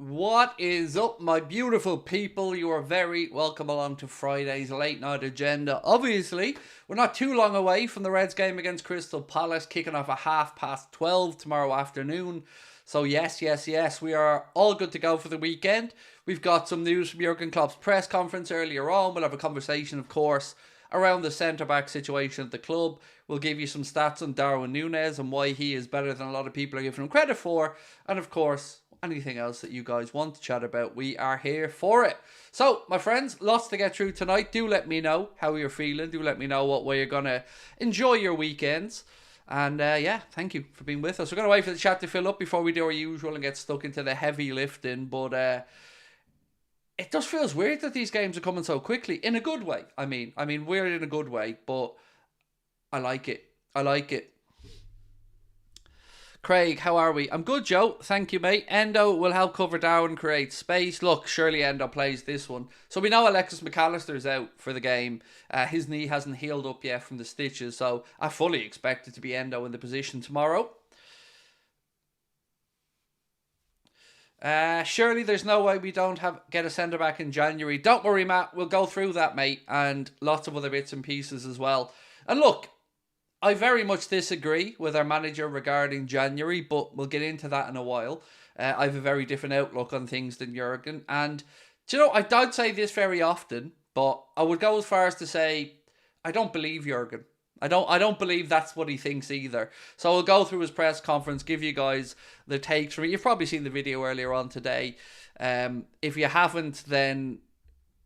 What is up, my beautiful people? You are very welcome along to Friday's late night agenda. Obviously, we're not too long away from the Reds game against Crystal Palace, kicking off at 12:30 tomorrow afternoon. So yes, we are all good to go for the weekend. We've got some news from Jurgen Klopp's press conference earlier on. We'll have a conversation, of course, around the centre-back situation at the club. We'll give you some stats on Darwin Nunez and why he is better than a lot of people are giving him credit for. And of course, anything else that you guys want to chat about, we are here for it. So, my friends, lots to get through tonight. Do let me know how you're feeling. Do let me know what way you're going to enjoy your weekends. And thank you for being with us. We're going to wait for the chat to fill up before we do our usual and get stuck into the heavy lifting. But it just feels weird that these games are coming so quickly. In a good way. I mean, weird in a good way. But I like it. Craig, how are we? I'm good, Joe. Thank you, mate. Endo will help cover Darwin, create space. Look, surely Endo plays this one. So we know Alexis McAllister's out for the game. His knee hasn't healed up yet from the stitches, so I fully expect it to be Endo in the position tomorrow. Surely there's no way we don't get a centre-back in January. Don't worry, Matt. We'll go through that, mate, and lots of other bits and pieces as well. And look, I very much disagree with our manager regarding January, but we'll get into that in a while. I have a very different outlook on things than Jurgen. And, do you know, I don't say this very often, but I would go as far as to say, I don't believe Jurgen. I don't believe that's what he thinks either. So I'll go through his press conference, give you guys the takes from it. You've probably seen the video earlier on today. If you haven't, then,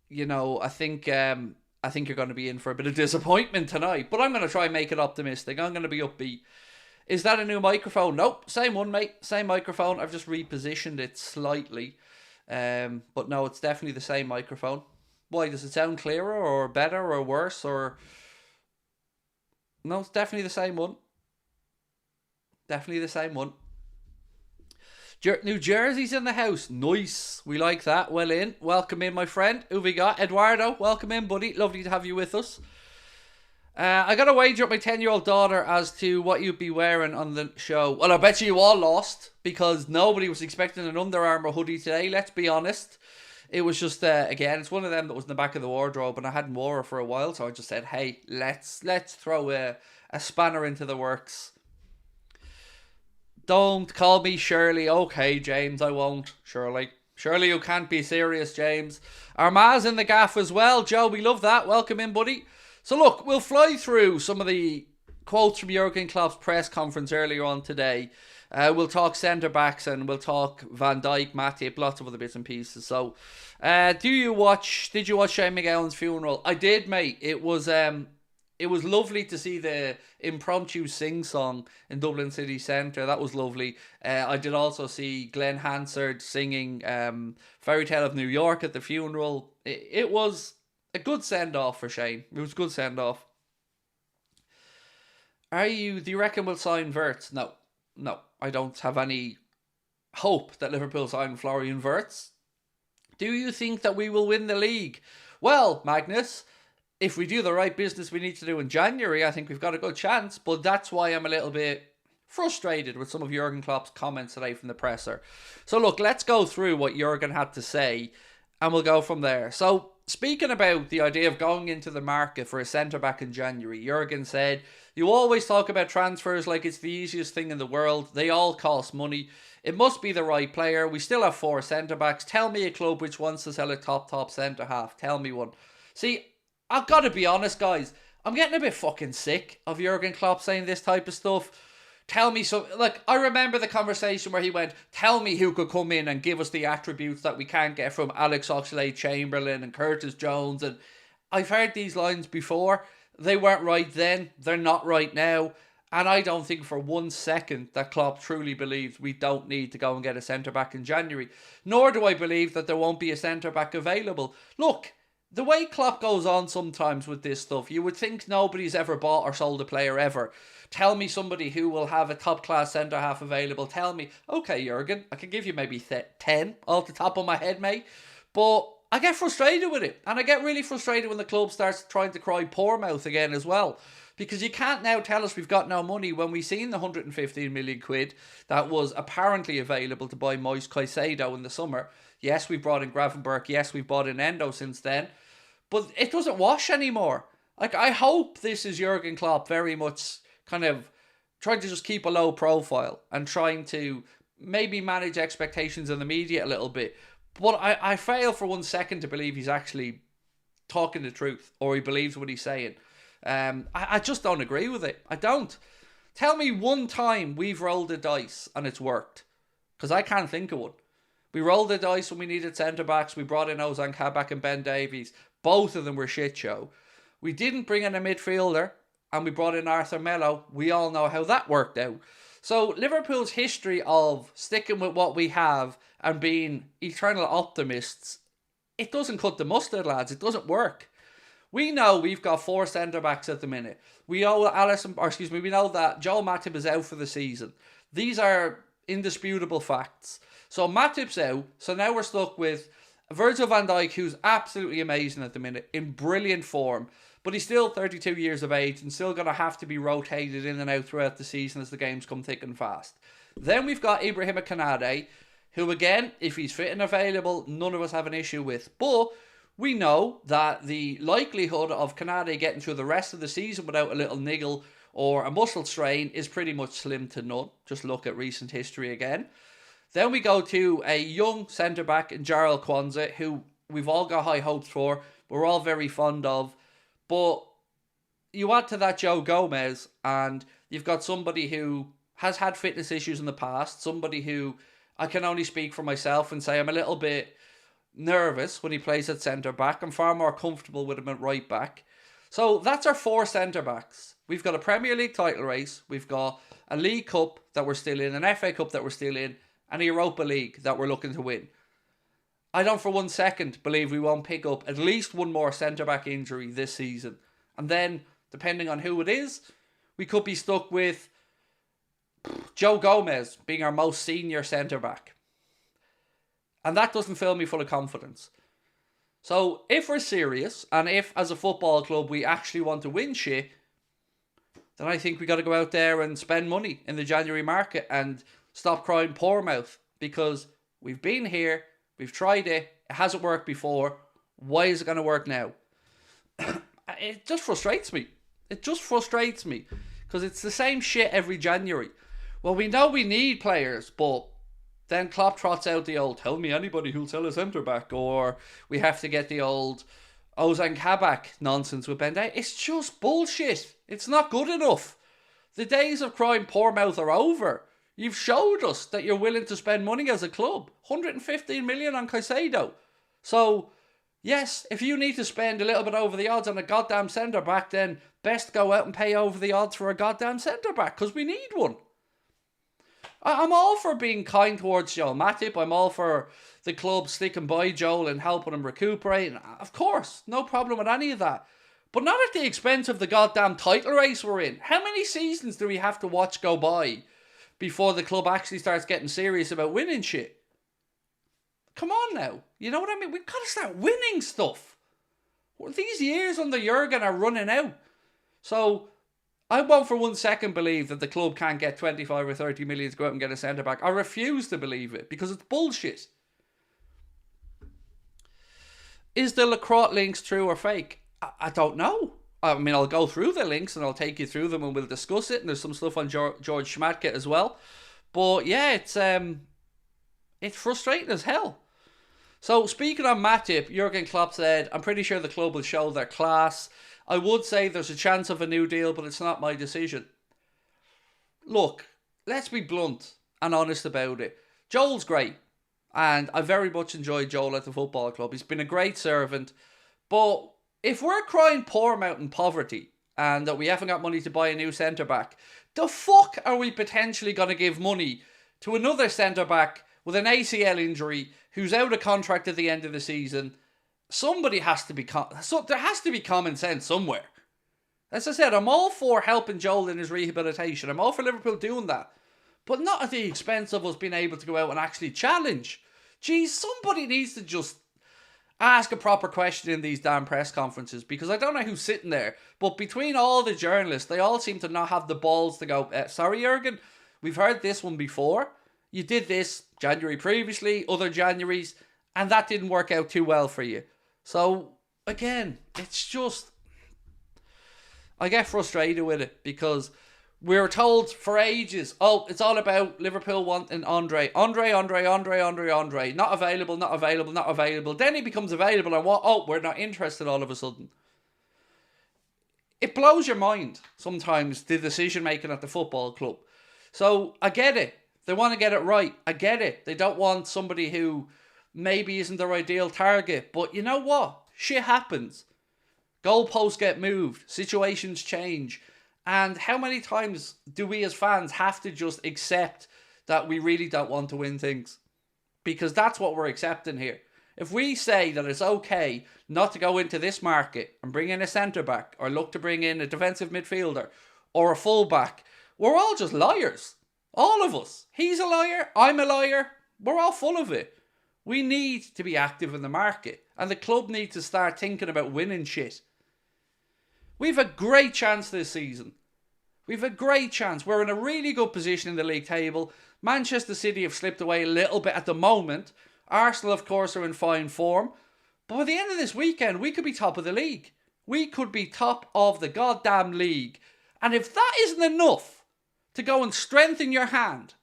you know, I think you're going to be in for a bit of disappointment tonight. But I'm going to try and make it optimistic. I'm going to be upbeat. Is that a new microphone? Nope. Same one, mate. Same microphone. I've just repositioned it slightly. But no, it's definitely the same microphone. Why? Does it sound clearer or better or worse? Or no, it's definitely the same one. Definitely the same one. New Jersey's in the house. Nice. We like that. Well in. Welcome in, my friend. Who we got? Eduardo. Welcome in, buddy. Lovely to have you with us. I got a wager up my 10-year-old daughter as to what you'd be wearing on the show. Well, I bet you all lost because nobody was expecting an Under Armour hoodie today. Let's be honest. It was just, again, it's one of them that was in the back of the wardrobe and I hadn't worn it for a while. So I just said, hey, let's throw a spanner into the works. Don't call me Shirley. Okay, James, I won't. Surely you can't be serious, James. Armaz in the gaff as well. Joe, we love that. Welcome in, buddy. So look, we'll fly through some of the quotes from Jurgen Klopp's press conference earlier on today. We'll talk centre-backs and we'll talk Van Dijk, Matip, lots of other bits and pieces. So, did you watch Shane McGowan's funeral? I did, mate. It was lovely to see the impromptu sing-song in Dublin City Centre. That was lovely. I did also see Glenn Hansard singing Fairy Tale of New York at the funeral. It was a good send-off for Shane. It was a good send-off. Do you reckon we'll sign Wirtz? No. I don't have any hope that Liverpool sign Florian Wirtz. Do you think that we will win the league? Well, Magnus, if we do the right business we need to do in January, I think we've got a good chance. But that's why I'm a little bit frustrated with some of Jurgen Klopp's comments today from the presser. So look, let's go through what Jurgen had to say and we'll go from there. So speaking about the idea of going into the market for a centre-back in January, Jurgen said, you always talk about transfers like it's the easiest thing in the world. They all cost money. It must be the right player. We still have 4 centre-backs. Tell me a club which wants to sell a top centre-half. Tell me one. See, I've got to be honest, guys. I'm getting a bit fucking sick of Jurgen Klopp saying this type of stuff. Tell me so. Like, I remember the conversation where he went, tell me who could come in and give us the attributes that we can't get from Alex Oxlade-Chamberlain and Curtis Jones. And I've heard these lines before. They weren't right then. They're not right now. And I don't think for 1 second that Klopp truly believes we don't need to go and get a centre-back in January. Nor do I believe that there won't be a centre-back available. Look, the way Klopp goes on sometimes with this stuff, you would think nobody's ever bought or sold a player ever. Tell me somebody who will have a top-class centre-half available. Tell me, okay, Jurgen, I can give you maybe 10 off the top of my head, mate. But I get frustrated with it. And I get really frustrated when the club starts trying to cry poor mouth again as well. Because you can't now tell us we've got no money when we've seen the 115 million quid that was apparently available to buy Moise Caicedo in the summer. Yes, we brought in Gravenberch. Yes, we've brought in Endo since then. But it doesn't wash anymore. Like, I hope this is Jurgen Klopp very much kind of trying to just keep a low profile and trying to maybe manage expectations in the media a little bit. But I fail for 1 second to believe he's actually talking the truth or he believes what he's saying. I just don't agree with it. I don't. Tell me one time we've rolled the dice and it's worked. Because I can't think of one. We rolled the dice when we needed centre-backs. We brought in Ozan Kabak and Ben Davies. Both of them were shit show. We didn't bring in a midfielder and we brought in Arthur Melo. We all know how that worked out. So Liverpool's history of sticking with what we have and being eternal optimists, it doesn't cut the mustard, lads. It doesn't work. We know we've got 4 centre-backs at the minute. We know that Joel Matip is out for the season. These are indisputable facts. So Matip's out. So now we're stuck with Virgil van Dijk, who's absolutely amazing at the minute, in brilliant form. But he's still 32 years of age and still going to have to be rotated in and out throughout the season as the games come thick and fast. Then we've got Ibrahima Konate, who again, if he's fit and available, none of us have an issue with. But we know that the likelihood of Konate getting through the rest of the season without a little niggle or a muscle strain is pretty much slim to none. Just look at recent history again. Then we go to a young centre-back in Jarrell Kwanzaa, who we've all got high hopes for. We're all very fond of. But you add to that Joe Gomez, and you've got somebody who has had fitness issues in the past. Somebody who, I can only speak for myself and say I'm a little bit nervous when he plays at centre-back. I'm far more comfortable with him at right-back. So that's our 4 centre-backs. We've got a Premier League title race. We've got a League Cup that we're still in, an FA Cup that we're still in, and a Europa League that we're looking to win. I don't for 1 second believe we won't pick up at least one more centre-back injury this season. And then, depending on who it is, we could be stuck with Joe Gomez being our most senior centre-back. And that doesn't fill me full of confidence. So, if we're serious, and if, as a football club, we actually want to win shit, then I think we got to go out there and spend money in the January market and stop crying poor mouth. Because we've been here, we've tried it, it hasn't worked before. Why is it going to work now? It just frustrates me. It just frustrates me. Because it's the same shit every January. Well, we know we need players, but then Klopp trots out the old, tell me anybody who'll sell a centre-back, or we have to get the old Ozan Kabak nonsense with Ben Davies. It's just bullshit. It's not good enough. The days of crying poor mouth are over. You've showed us that you're willing to spend money as a club. 115 million on Caicedo. So, yes, if you need to spend a little bit over the odds on a goddamn centre-back, then best go out and pay over the odds for a goddamn centre-back, because we need one. I'm all for being kind towards Joel Matip. I'm all for the club sticking by Joel and helping him recuperate. And of course, no problem with any of that. But not at the expense of the goddamn title race we're in. How many seasons do we have to watch go by before the club actually starts getting serious about winning shit? Come on now. You know what I mean? We've got to start winning stuff. Well, these years under Jurgen are running out. So I won't for 1 second believe that the club can't get 25 or 30 million to go out and get a centre-back. I refuse to believe it because it's bullshit. Is the Lacroix links true or fake? I don't know. I mean, I'll go through the links and I'll take you through them and we'll discuss it. And there's some stuff on George Schmadtke as well. But yeah, it's frustrating as hell. So speaking on Matip, Jurgen Klopp said, I'm pretty sure the club will show their class. I would say there's a chance of a new deal, but it's not my decision. Look, let's be blunt and honest about it. Joel's great. And I very much enjoyed Joel at the football club. He's been a great servant. But if we're crying poor mouth in poverty and that we haven't got money to buy a new centre-back, the fuck are we potentially going to give money to another centre-back with an ACL injury who's out of contract at the end of the season? Somebody has to be... there has to be common sense somewhere. As I said, I'm all for helping Joel in his rehabilitation. I'm all for Liverpool doing that. But not at the expense of us being able to go out and actually challenge. Geez, somebody needs to just... ask a proper question in these damn press conferences, because I don't know who's sitting there, but between all the journalists, they all seem to not have the balls to go, sorry, Jurgen, we've heard this one before. You did this January previously, other Januaries, and that didn't work out too well for you. So, again, it's just, I get frustrated with it, because we were told for ages, oh, it's all about Liverpool wanting Andre. Not available. Then he becomes available and what? Oh, we're not interested all of a sudden. It blows your mind sometimes, the decision making at the football club. So I get it. They want to get it right. I get it. They don't want somebody who maybe isn't their ideal target. But you know what? Shit happens. Goalposts get moved. Situations change. And how many times do we as fans have to just accept that we really don't want to win things? Because that's what we're accepting here. If we say that it's okay not to go into this market and bring in a centre-back or look to bring in a defensive midfielder or a full-back, we're all just liars. All of us. He's a liar. I'm a liar. We're all full of it. We need to be active in the market. And the club needs to start thinking about winning shit. We've a great chance this season. We've a great chance. We're in a really good position in the league table. Manchester City have slipped away a little bit at the moment. Arsenal, of course, are in fine form. But by the end of this weekend, we could be top of the league. We could be top of the goddamn league. And if that isn't enough to go and strengthen your hand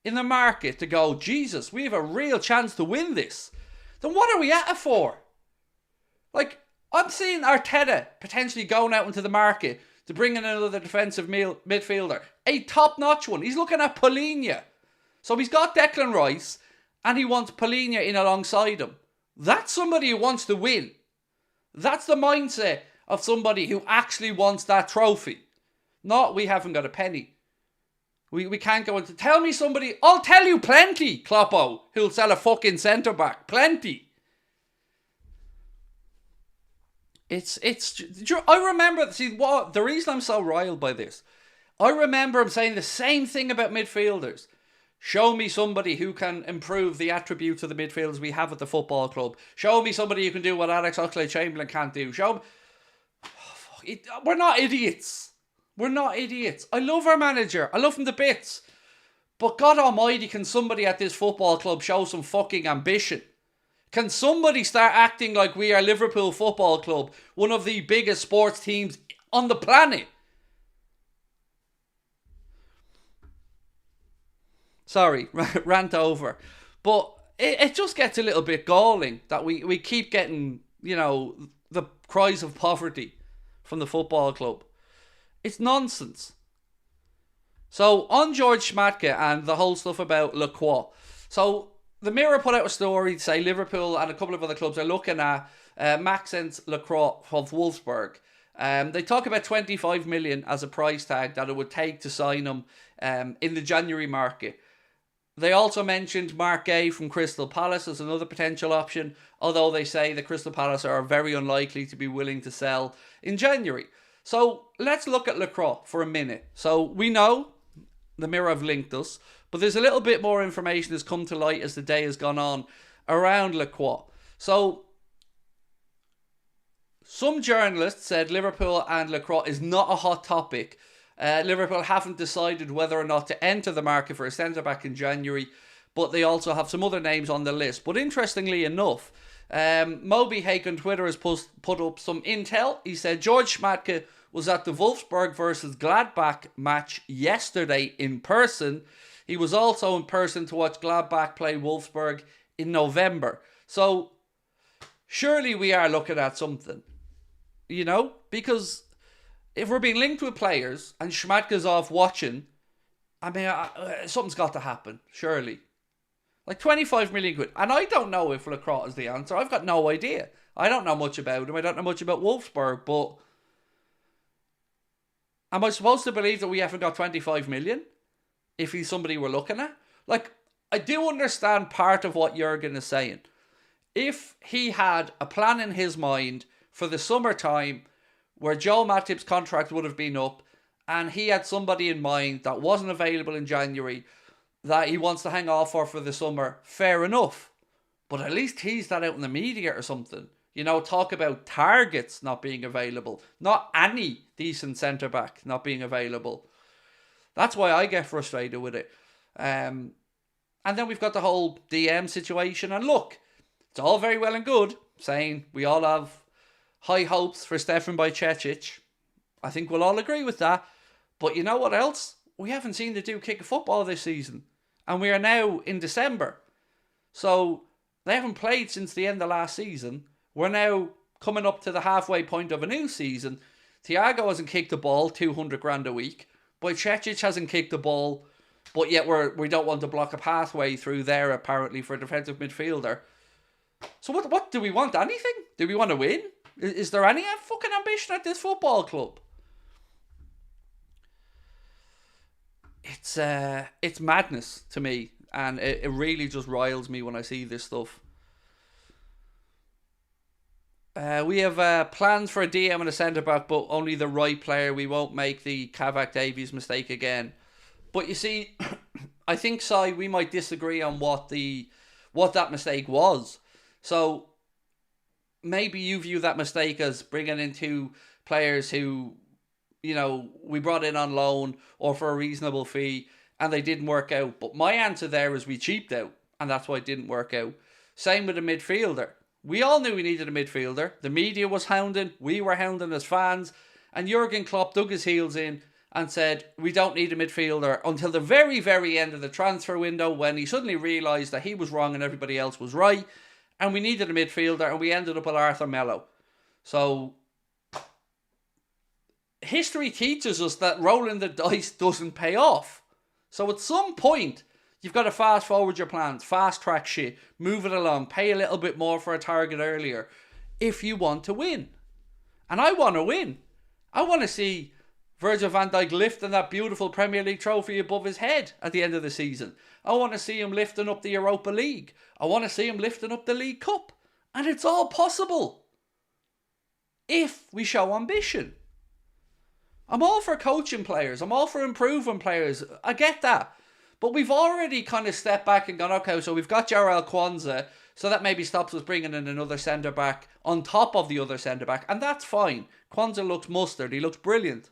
in the market to go, Jesus, we have a real chance to win this, then what are we at it for? Like, I'm seeing Arteta potentially going out into the market to bring in another defensive midfielder. A top-notch one. He's looking at Polina. So he's got Declan Rice and he wants Polina in alongside him. That's somebody who wants to win. That's the mindset of somebody who actually wants that trophy. Not, we haven't got a penny. We can't go into... Tell me somebody... I'll tell you plenty, Kloppo, who'll sell a fucking centre-back. Plenty. I remember, see, what the reason I'm so riled by this, I remember him saying the same thing about midfielders. Show me somebody who can improve the attributes of the midfielders we have at the football club. Show me somebody who can do what Alex Oxlade-Chamberlain can't do. We're not idiots. We're not idiots. I love our manager. I love him to bits. But God almighty, can somebody at this football club show some fucking ambition? Can somebody start acting like we are Liverpool Football Club, one of the biggest sports teams on the planet? Sorry, rant over. But it just gets a little bit galling that we keep getting, the cries of poverty from the football club. It's nonsense. So, on George Schmadtke and the whole stuff about Le Croix. So, the Mirror put out a story to say Liverpool and a couple of other clubs are looking at Maxence Le Croix of Wolfsburg. They talk about 25 million as a price tag that it would take to sign him in the January market. They also mentioned Mark Gay from Crystal Palace as another potential option, although they say the Crystal Palace are very unlikely to be willing to sell in January. So let's look at Le Croix for a minute. So we know the Mirror have linked us, but there's a little bit more information that's come to light as the day has gone on around Le Croix. So some journalists said Liverpool and Le Croix is not a hot topic. Liverpool haven't decided whether or not to enter the market for a centre-back in January, but they also have some other names on the list. But interestingly enough, Moby Hake on Twitter has put up some intel. He said George Schmadtke was at the Wolfsburg versus Gladbach match yesterday in person. He was also in person to watch Gladbach play Wolfsburg in November. So surely we are looking at something, because if we're being linked with players and Schmadtke's off watching, I mean, something's got to happen, surely. Like 25 million quid. And I don't know if Le Croix is the answer. I've got no idea. I don't know much about him. I don't know much about Wolfsburg, but am I supposed to believe that we haven't got 25 million? If he's somebody we're looking at? Like, I do understand part of what Jurgen is saying. If he had a plan in his mind for the summertime where Joel Matip's contract would have been up and he had somebody in mind that wasn't available in January that he wants to hang off for the summer, fair enough. but at least tease that out in the media or something. You know, talk about targets not being available, not any decent centre-back not being available. That's why I get frustrated with it. And then we've got the whole DM situation. And look, it's all very well and good saying we all have high hopes for Stefan Bajcetic. I think we'll all agree with that. But you know what else? We haven't seen the dude kick a football this season. And we are now in December. So they haven't played since the end of last season. We're now coming up to the halfway point of a new season. Thiago hasn't kicked the ball 200 grand a week. Bajcetic hasn't kicked the ball, but yet we don't want to block a pathway through there apparently for a defensive midfielder. So what do we want? Anything? Do we want to win? Is there any fucking ambition at this football club? It's madness to me, and it really just riles me when I see this stuff. We have plans for a DM and a centre-back, but only the right player. We won't make the Kavak Davies mistake again. But you see, I think, Si, we might disagree on what that mistake was. So maybe you view that mistake as bringing in two players who, you know, we brought in on loan or for a reasonable fee and they didn't work out. But my answer there is we cheaped out, and that's why it didn't work out. Same with a midfielder. We all knew we needed a midfielder. The media was hounding. We were hounding as fans. And Jurgen Klopp dug his heels in and said, we don't need a midfielder, until the very, very end of the transfer window, when he suddenly realised that he was wrong and everybody else was right. And we needed a midfielder, and we ended up with Arthur Melo. So history teaches us that rolling the dice doesn't pay off. So at some point, you've got to fast forward your plans, fast track shit, move it along, pay a little bit more for a target earlier if you want to win. And I want to win. I want to see Virgil van Dijk lifting that beautiful Premier League trophy above his head at the end of the season. I want to see him lifting up the Europa League. I want to see him lifting up the League Cup. And it's all possible if we show ambition. I'm all for coaching players. I'm all for improving players. I get that. But we've already kind of stepped back and gone, okay, so we've got Jarrell Kwanzaa, so that maybe stops us bringing in another centre-back on top of the other centre-back, and that's fine. Kwanzaa looks mustard. He looks brilliant.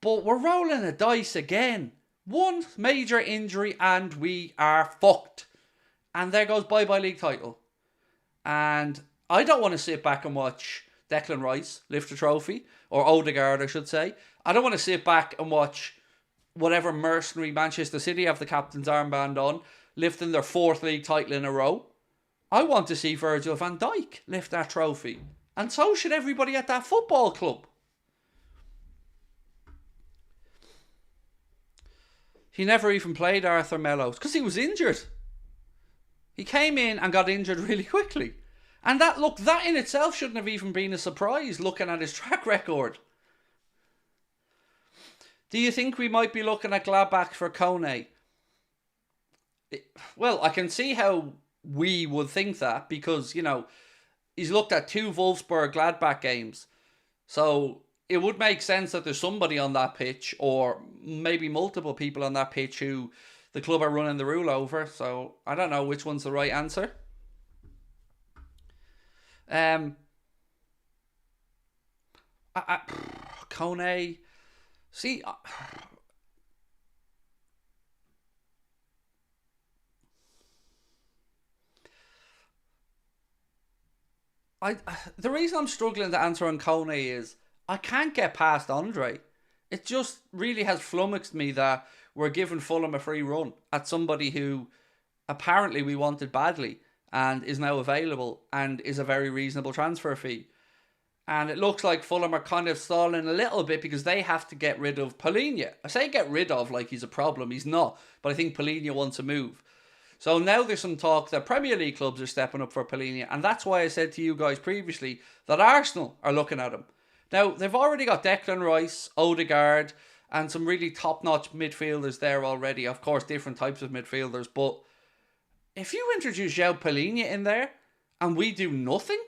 But we're rolling a dice again. One major injury and we are fucked. And there goes bye-bye league title. And I don't want to sit back and watch Declan Rice lift a trophy, or Odegaard, I should say. I don't want to sit back and watch whatever mercenary Manchester City have the captain's armband on, lifting their fourth league title in a row. I want to see Virgil van Dijk lift that trophy. And so should everybody at that football club. He never even played Arthur Melo because he was injured. He came in and got injured really quickly. And that in itself shouldn't have even been a surprise looking at his track record. Do you think we might be looking at Gladbach for Kone? Well, I can see how we would think that because, you know, he's looked at 2 Wolfsburg Gladbach games. So it would make sense that there's somebody on that pitch, or maybe multiple people on that pitch who the club are running the rule over. So I don't know which one's the right answer. Kone, see, the reason I'm struggling to answer on Kone is I can't get past Andre. It just really has flummoxed me that we're giving Fulham a free run at somebody who apparently we wanted badly and is now available and is a very reasonable transfer fee. And it looks like Fulham are kind of stalling a little bit because they have to get rid of Palhinha. I say get rid of like he's a problem. He's not. But I think Palhinha wants to move. So now there's some talk that Premier League clubs are stepping up for Palhinha. And that's why I said to you guys previously that Arsenal are looking at him. Now, they've already got Declan Rice, Odegaard, and some really top-notch midfielders there already. Of course, different types of midfielders. But if you introduce João Palhinha in there and we do nothing,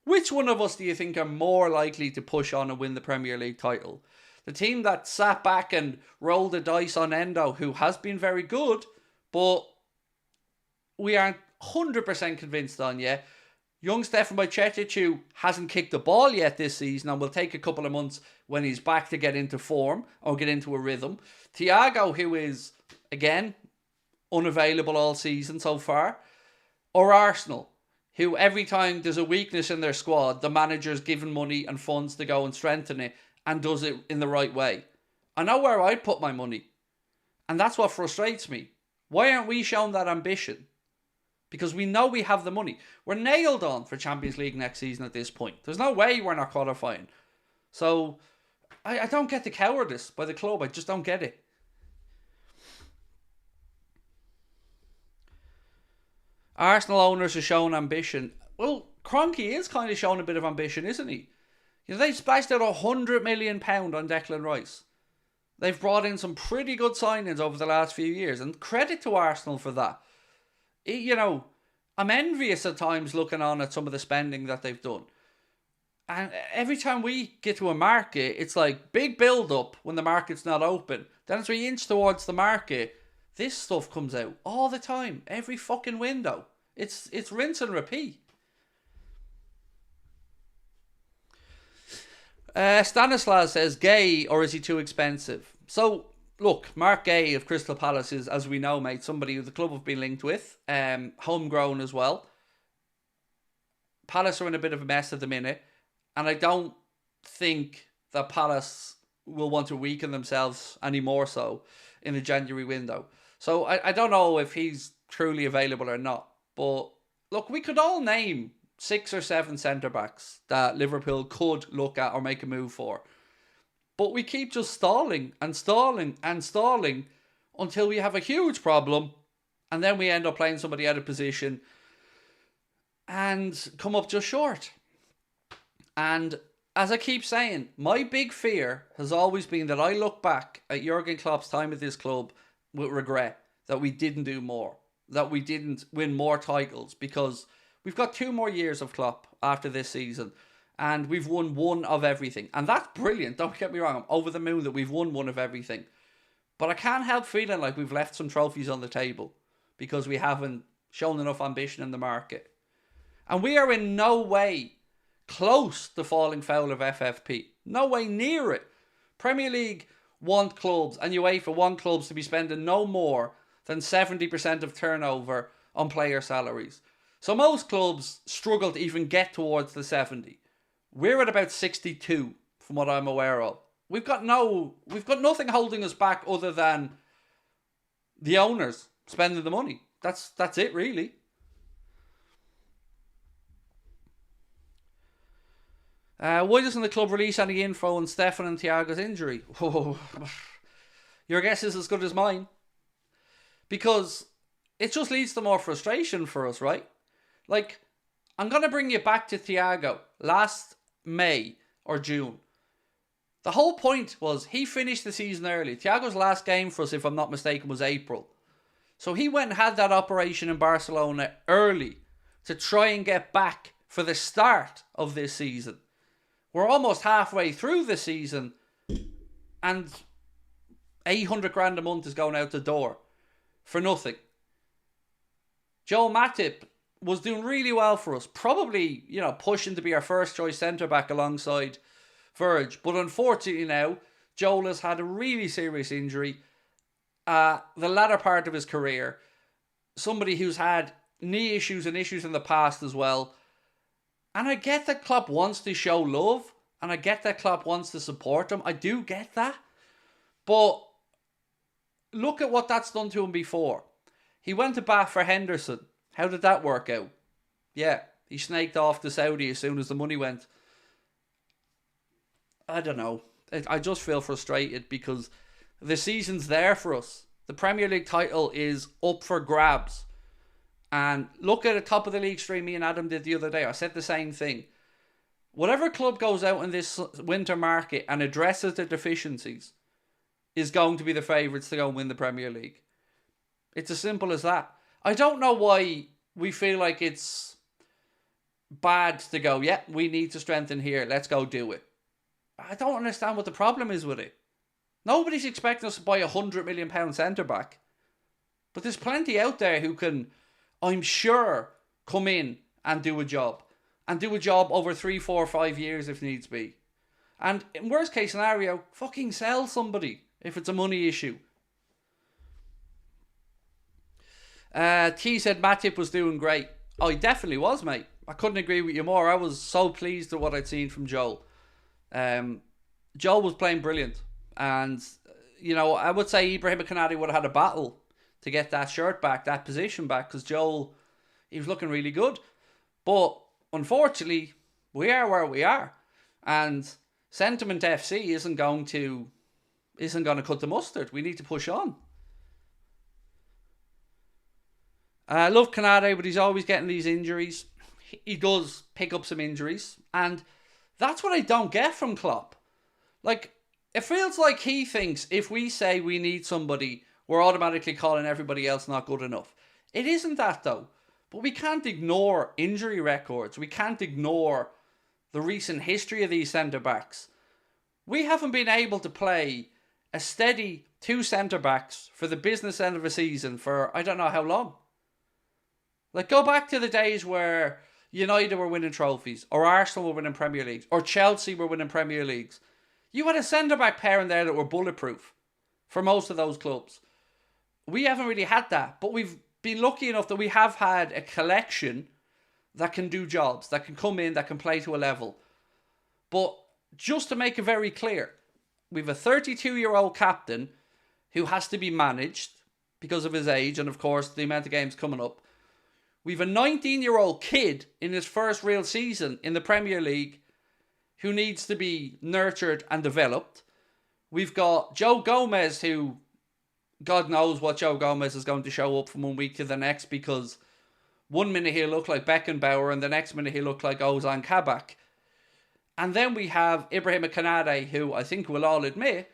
which one of us do you think are more likely to push on and win the Premier League title? The team that sat back and rolled the dice on Endo, who has been very good, but we aren't 100% convinced on yet. Young Stefan Bajcetic, who hasn't kicked the ball yet this season and will take a couple of months when he's back to get into form or get into a rhythm. Thiago, who is, again, unavailable all season so far. Or Arsenal, who every time there's a weakness in their squad, the manager's given money and funds to go and strengthen it and does it in the right way. I know where I'd put my money. And that's what frustrates me. Why aren't we shown that ambition? Because we know we have the money. We're nailed on for Champions League next season at this point. There's no way we're not qualifying. So, I don't get the cowardice by the club. I just don't get it. Arsenal owners are showing ambition. Well, Kroenke is kind of showing a bit of ambition, isn't he? You know, they splashed out £100 million on Declan Rice. They've brought in some pretty good signings over the last few years, and credit to Arsenal for that. You know, I'm envious at times looking on at some of the spending that they've done. And every time we get to a market, it's like big build-up when the market's not open. Then as we inch towards the market, this stuff comes out all the time, every fucking window. It's rinse and repeat. Stanislas says, Gay, or is he too expensive? So, look, Mark Gay of Crystal Palace is, as we know, mate, somebody who the club have been linked with. Homegrown as well. Palace are in a bit of a mess at the minute. And I don't think that Palace will want to weaken themselves any more so in the January window. So I don't know if he's truly available or not. But look, we could all name 6 or 7 centre-backs that Liverpool could look at or make a move for. But we keep just stalling and stalling and stalling until we have a huge problem. And then we end up playing somebody out of position and come up just short. And as I keep saying, my big fear has always been that I look back at Jurgen Klopp's time at this club with regret that we didn't do more, that we didn't win more titles, because we've got 2 more years of Klopp after this season and we've won one of everything. And that's brilliant, don't get me wrong, I'm over the moon that we've won one of everything. But I can't help feeling like we've left some trophies on the table because we haven't shown enough ambition in the market. And we are in no way close to falling foul of FFP. No way near it. Premier League want clubs and UEFA want clubs to be spending no more than 70% of turnover on player salaries. So most clubs struggle to even get towards the 70. We're at about 62 from what I'm aware of. We've got nothing holding us back other than the owners spending the money. That's it really. Why doesn't the club release any info on Stefan and Thiago's injury? Oh, your guess is as good as mine. Because it just leads to more frustration for us, right? Like, I'm going to bring you back to Thiago last May or June. The whole point was he finished the season early. Thiago's last game for us, if I'm not mistaken, was April. So he went and had that operation in Barcelona early to try and get back for the start of this season. We're almost halfway through the season and 800 grand a month is going out the door for nothing. Joel Matip was doing really well for us. Probably, pushing to be our first choice centre-back alongside Verge. But unfortunately now, Joel has had a really serious injury. The latter part of his career. Somebody who's had knee issues and issues in the past as well. And I get that Klopp wants to show love. And I get that Klopp wants to support him. I do get that. But look at what that's done to him before. He went to bat for Henderson. How did that work out? Yeah, he snaked off to Saudi as soon as the money went. I don't know. I just feel frustrated because the season's there for us. The Premier League title is up for grabs. And look at the top of the league stream me and Adam did the other day. I said the same thing. Whatever club goes out in this winter market and addresses their deficiencies is going to be the favourites to go and win the Premier League. It's as simple as that. I don't know why we feel like it's bad to go, yeah, we need to strengthen here. Let's go do it. I don't understand what the problem is with it. Nobody's expecting us to buy £100 million centre-back. But there's plenty out there who can I'm sure, come in and do a job. And do a job over 3, 4, 5 years if needs be. And in worst case scenario, fucking sell somebody if it's a money issue. T said Matip was doing great. Oh, he definitely was, mate. I couldn't agree with you more. I was so pleased with what I'd seen from Joel. Joel was playing brilliant. And, you know, I would say Ibrahim Konate would have had a battle to get that shirt back, that position back, because Joel, he was looking really good. But, unfortunately, we are where we are. And Sentiment FC isn't going to cut the mustard. We need to push on. I love Konate, but he's always getting these injuries. He does pick up some injuries. And that's what I don't get from Klopp. Like, it feels like he thinks if we say we need somebody, we're automatically calling everybody else not good enough. It isn't that, though. But we can't ignore injury records. We can't ignore the recent history of these centre-backs. We haven't been able to play a steady 2 centre-backs for the business end of a season for I don't know how long. Like, go back to the days where United were winning trophies, or Arsenal were winning Premier Leagues, or Chelsea were winning Premier Leagues. You had a centre-back pair in there that were bulletproof for most of those clubs. We haven't really had that, but we've been lucky enough that we have had a collection that can do jobs, that can come in, that can play to a level. But just to make it very clear, we've a 32-year-old captain who has to be managed because of his age and, of course, the amount of games coming up. We've a 19-year-old kid in his first real season in the Premier League who needs to be nurtured and developed. We've got Joe Gomez, who God knows what Joe Gomez is going to show up from one week to the next, because one minute he'll look like Beckenbauer and the next minute he'll look like Ozan Kabak. And then we have Ibrahim Konate, who I think we'll all admit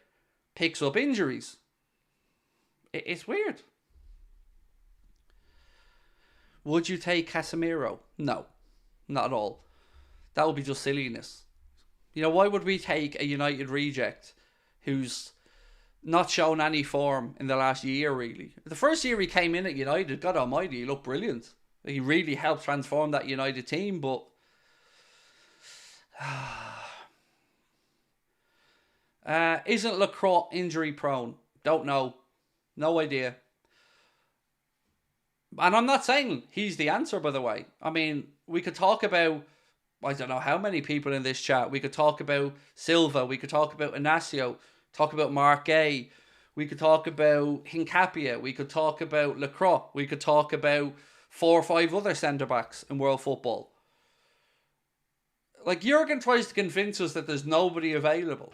picks up injuries. It's weird. Would you take Casemiro? No, not at all. That would be just silliness. You know, why would we take a United reject who's not shown any form in the last year, really? The first year he came in at United, God almighty, he looked brilliant. He really helped transform that United team, but isn't Lacroix injury prone? Don't know. No idea. And I'm not saying he's the answer, by the way. I mean, we could talk about, I don't know how many people in this chat. We could talk about Silva. We could talk about Inacio. Talk about Mark Gay. We could talk about Hincapie. We could talk about Lacroix. We could talk about 4 or 5 other centre-backs in world football. Like, Jurgen tries to convince us that there's nobody available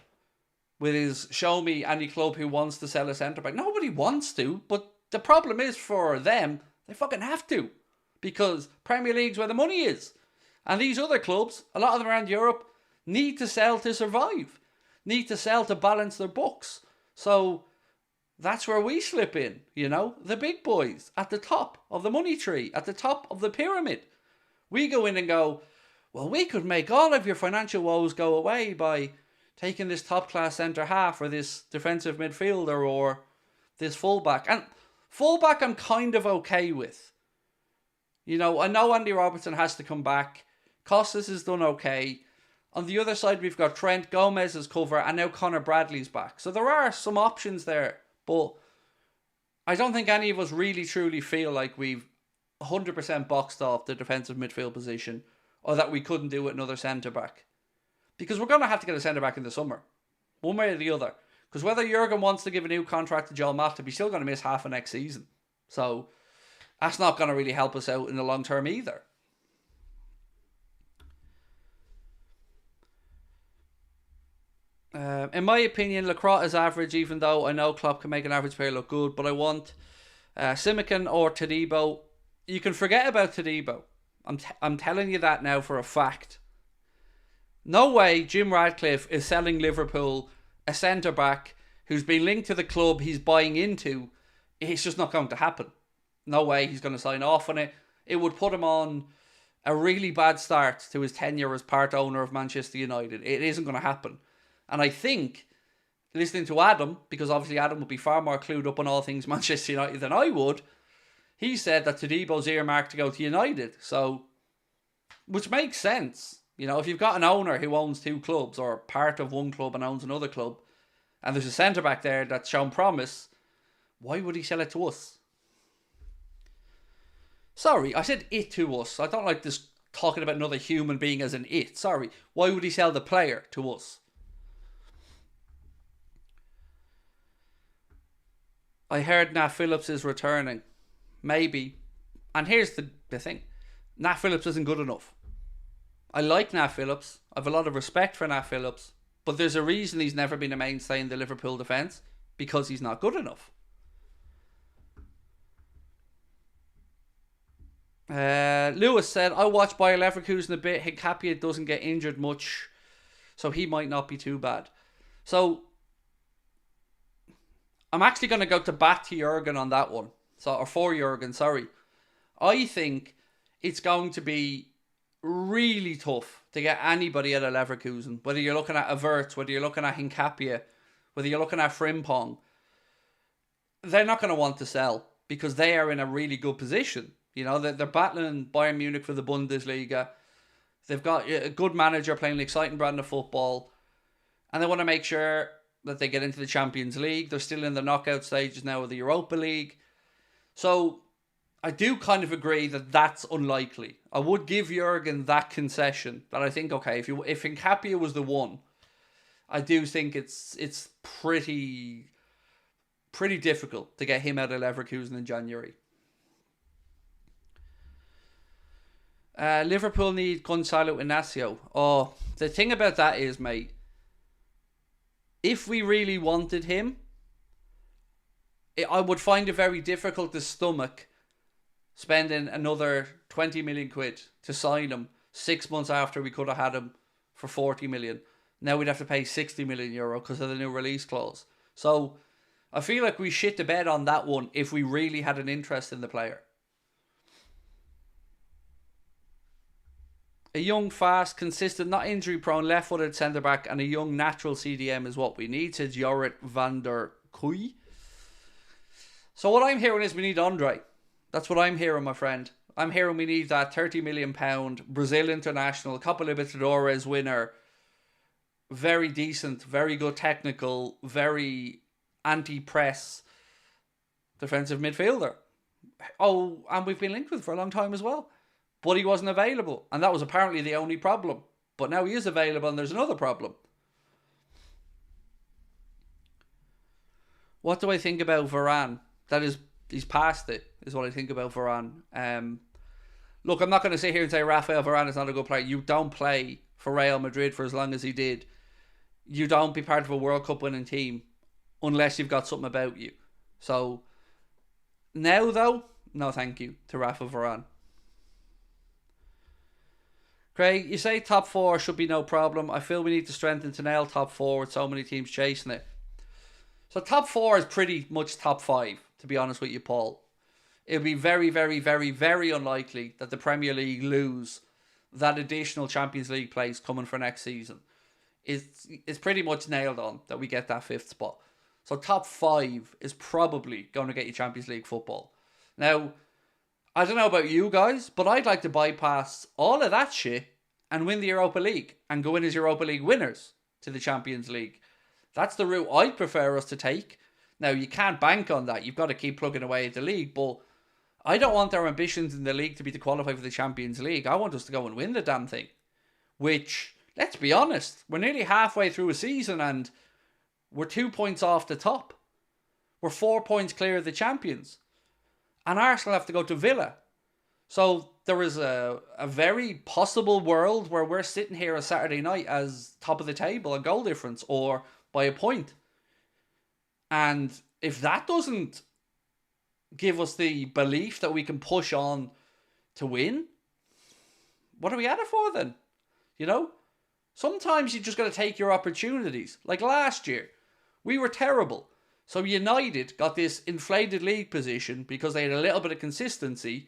with his show me any club who wants to sell a centre-back. Nobody wants to, but the problem is for them, they fucking have to, because Premier League's where the money is. And these other clubs, a lot of them around Europe, need to sell to survive. Need to sell to balance their books. So that's where we slip in, you know. The big boys at the top of the money tree, at the top of the pyramid. We go in and go, well, we could make all of your financial woes go away by taking this top-class centre-half or this defensive midfielder or this fullback. And fullback I'm kind of okay with. You know, I know Andy Robertson has to come back. Costas has done okay. On the other side, we've got Trent Gomez's cover, and now Connor Bradley's back. So there are some options there, but I don't think any of us really truly feel like we've 100% boxed off the defensive midfield position, or that we couldn't do with another centre-back. Because we're going to have to get a centre-back in the summer, one way or the other. Because whether Jurgen wants to give a new contract to Joel Matip, he's still going to miss half of next season. So that's not going to really help us out in the long term either. In my opinion, Lacroix is average, even though I know Klopp can make an average player look good. But I want Simican or Todibo. You can forget about Todibo. I'm telling you that now for a fact. No way Jim Radcliffe is selling Liverpool a centre-back who's been linked to the club he's buying into. It's just not going to happen. No way he's going to sign off on it. It would put him on a really bad start to his tenure as part owner of Manchester United. It isn't going to happen. And I think, listening to Adam, because obviously Adam would be far more clued up on all things Manchester United than I would, he said that Tadebo's earmarked to go to United. So, which makes sense. You know, if you've got an owner who owns two clubs or part of one club and owns another club, and there's a centre-back there that's shown promise, why would he sell it to us? Sorry, I said it to us. I don't like this talking about another human being as an it. Sorry. Why would he sell the player to us? I heard Nat Phillips is returning. Maybe. And here's the thing. Nat Phillips isn't good enough. I like Nat Phillips. I have a lot of respect for Nat Phillips. But there's a reason he's never been a mainstay in the Liverpool defence. Because he's not good enough. Lewis said, I watched Bayer Leverkusen a bit. Hincapie doesn't get injured much. So he might not be too bad. So I'm actually going to go to bat to Jurgen on that one. Or for Jurgen, sorry. I think it's going to be really tough to get anybody out of Leverkusen. Whether you're looking at Averts, whether you're looking at Hincapie, whether you're looking at Frimpong. They're not going to want to sell because they are in a really good position. You know, they're battling Bayern Munich for the Bundesliga. They've got a good manager playing an exciting brand of football. And they want to make sure that they get into the Champions League. They're still in the knockout stages now of the Europa League. So I do kind of agree that that's unlikely. I would give Jurgen that concession. That I think, okay, if Hincapie was the one, I do think it's pretty difficult to get him out of Leverkusen in January. Liverpool need Gonzalo Inacio. Oh, the thing about that is, mate, if we really wanted him, I would find it very difficult to stomach spending another 20 million quid to sign him 6 months after we could have had him for 40 million. Now we'd have to pay 60 million euro because of the new release clause. So I feel like we shit the bed on that one if we really had an interest in the player. A young, fast, consistent, not injury-prone, left-footed centre-back and a young, natural CDM is what we need, said Jorrit van der Kuy. So what I'm hearing is we need Andre. That's what I'm hearing, my friend. I'm hearing we need that £30 million Brazil international, Copa Libertadores winner, very decent, very good technical, very anti-press defensive midfielder. Oh, and we've been linked with for a long time as well. But he wasn't available. And that was apparently the only problem. But now he is available and there's another problem. What do I think about Varane? He's past it, is what I think about Varane. Look, I'm not going to sit here and say Rafael Varane is not a good player. You don't play for Real Madrid for as long as he did. You don't be part of a World Cup winning team unless you've got something about you. So, now though, no thank you to Rafa Varane. Craig, you say top four should be no problem. I feel we need to strengthen to nail top four with so many teams chasing it. So top four is pretty much top five, to be honest with you, Paul. It would be very, very, very, very unlikely that the Premier League lose that additional Champions League place coming for next season. It's pretty much nailed on that we get that fifth spot. So top five is probably going to get you Champions League football. Now, I don't know about you guys, but I'd like to bypass all of that shit and win the Europa League and go in as Europa League winners to the Champions League. That's the route I'd prefer us to take. Now, you can't bank on that. You've got to keep plugging away at the league, but I don't want our ambitions in the league to be to qualify for the Champions League. I want us to go and win the damn thing. Which, let's be honest, we're nearly halfway through a season and we're 2 points off the top. We're 4 points clear of the champions. And Arsenal have to go to Villa. So there is a very possible world where we're sitting here on Saturday night as top of the table on goal difference or by a point. And if that doesn't give us the belief that we can push on to win, what are we at it for then? You know? Sometimes you just got to take your opportunities. Like last year, we were terrible. So United got this inflated league position because they had a little bit of consistency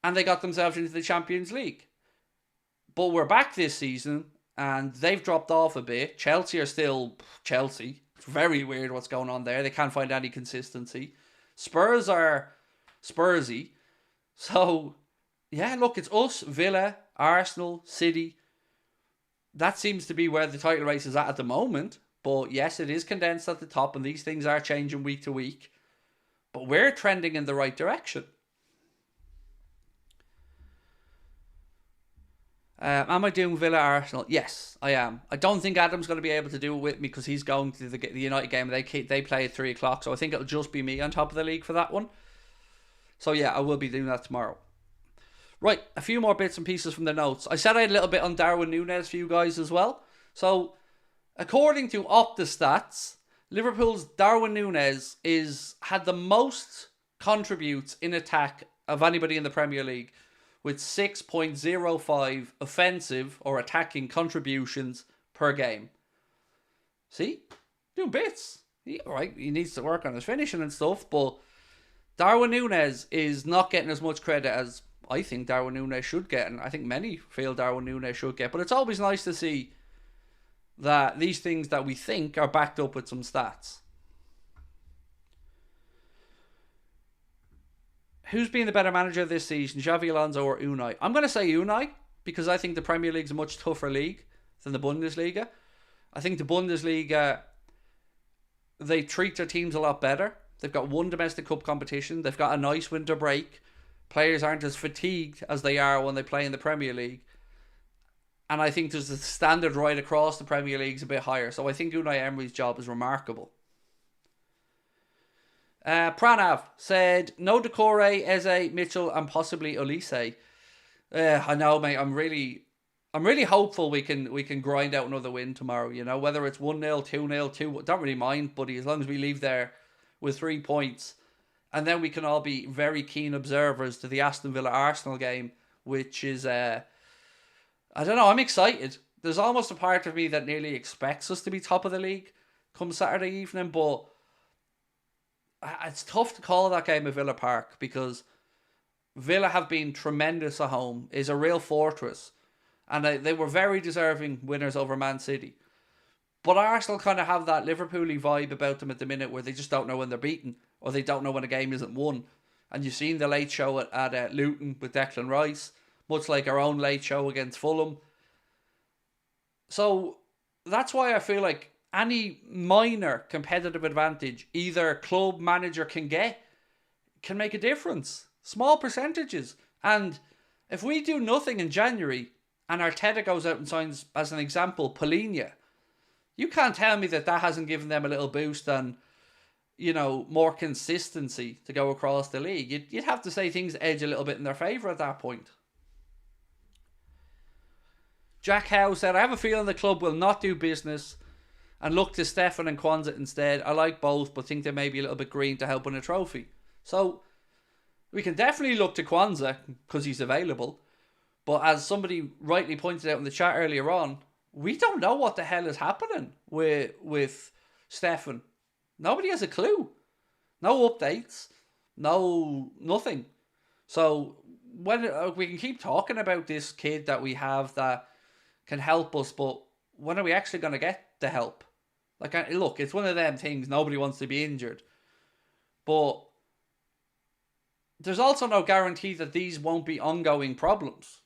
and they got themselves into the Champions League. But we're back this season and they've dropped off a bit. Chelsea are still Chelsea. It's very weird what's going on there. They can't find any consistency. Spurs are Spursy. So, yeah, look, it's us, Villa, Arsenal, City. That seems to be where the title race is at the moment. But yes, it is condensed at the top, and these things are changing week to week. But we're trending in the right direction. Am I doing Villa Arsenal? Yes, I am. I don't think Adam's going to be able to do it with me because he's going to the United game. They play at 3 o'clock, so I think it'll just be me on top of the league for that one. So yeah, I will be doing that tomorrow. Right, a few more bits and pieces from the notes. I said I had a little bit on Darwin Nunez for you guys as well. So, according to Opta-Stats, Liverpool's Darwin Nunez had the most contributes in attack of anybody in the Premier League, with 6.05 offensive or attacking contributions per game. See? Doing bits. He needs to work on his finishing and stuff, but Darwin Nunez is not getting as much credit as I think Darwin Nunez should get, and I think many feel Darwin Nunez should get. But it's always nice to see that these things that we think are backed up with some stats. Who's been the better manager this season, Xavi Alonso or Unai? I'm going to say Unai, because I think the Premier League's a much tougher league than the Bundesliga. I think the Bundesliga, they treat their teams a lot better. They've got one domestic cup competition. They've got a nice winter break. Players aren't as fatigued as they are when they play in the Premier League. And I think there's the standard right across the Premier League's a bit higher. So I think Unai Emery's job is remarkable. Pranav said, no Decore, Eze, Mitchell, and possibly Olise. I know, mate. I'm really hopeful we can grind out another win tomorrow. You know, whether it's 1-0, 2-0, 2, don't really mind, buddy. As long as we leave there with 3 points, and then we can all be very keen observers to the Aston Villa Arsenal game, which is I don't know. I'm excited. There's almost a part of me that nearly expects us to be top of the league come Saturday evening, but it's tough to call that game at Villa Park because Villa have been tremendous at home, is a real fortress, and they were very deserving winners over Man City. But Arsenal kind of have that Liverpool-y vibe about them at the minute where they just don't know when they're beaten or they don't know when a game isn't won. And you've seen the late show at Luton with Declan Rice, much like our own late show against Fulham. So that's why I feel like any minor competitive advantage either club manager can get can make a difference. Small percentages. And if we do nothing in January and Arteta goes out and signs, as an example, Polina, you can't tell me that hasn't given them a little boost and, you know, more consistency to go across the league. You'd have to say things edge a little bit in their favour at that point. Jack Howe said, I have a feeling the club will not do business and look to Stefan and Kwanzaa instead. I like both, but think they may be a little bit green to help win a trophy. So, we can definitely look to Kwanzaa because he's available. But as somebody rightly pointed out in the chat earlier on, we don't know what the hell is happening with Stefan. Nobody has a clue. No updates. No nothing. So, when we can keep talking about this kid that we have that can help us, but when are we actually going to get the help? Like, look, it's one of them things. Nobody wants to be injured. But there's also no guarantee that these won't be ongoing problems.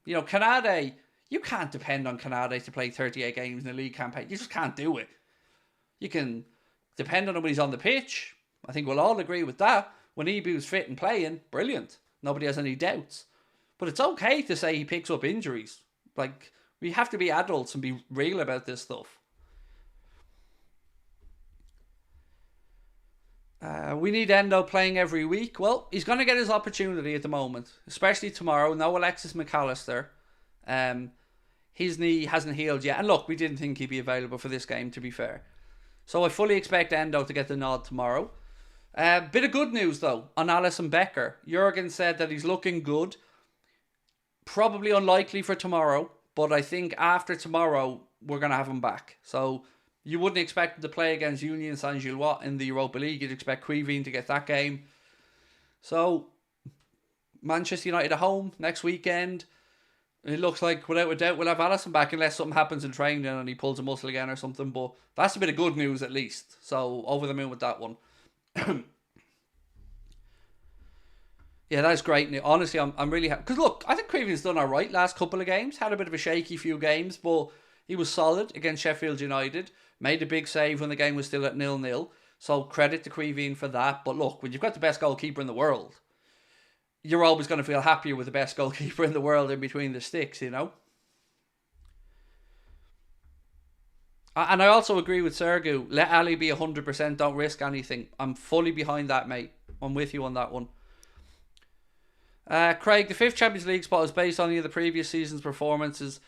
You know, Canade, you can't depend on Canade to play 38 games in a league campaign. You just can't do it. You can depend on him when he's on the pitch. I think we'll all agree with that. When Ibu's fit and playing, brilliant. Nobody has any doubts. But it's okay to say he picks up injuries. Like, we have to be adults and be real about this stuff. We need Endo playing every week. Well, he's going to get his opportunity at the moment, especially tomorrow. No Alexis McAllister. His knee hasn't healed yet. And look, we didn't think he'd be available for this game, to be fair. So I fully expect Endo to get the nod tomorrow. Bit of good news, though, on Alisson Becker. Jurgen said that he's looking good. Probably unlikely for tomorrow, but I think after tomorrow, we're going to have him back. So you wouldn't expect him to play against Union Saint-Gilloise in the Europa League. You'd expect Quivine to get that game. So, Manchester United at home next weekend. It looks like, without a doubt, we'll have Alisson back unless something happens in training and he pulls a muscle again or something. But that's a bit of good news at least. So, over the moon with that one. Yeah, that's great. Honestly, I'm really happy. Because look, I think Creevey's done all right last couple of games. Had a bit of a shaky few games, but he was solid against Sheffield United. Made a big save when the game was still at 0-0. So credit to Creevy for that. But look, when you've got the best goalkeeper in the world, you're always going to feel happier with the best goalkeeper in the world in between the sticks, you know? And I also agree with Sergu. Let Ali be 100%. Don't risk anything. I'm fully behind that, mate. I'm with you on that one. Craig, the fifth Champions League spot is based on any of the previous season's performances.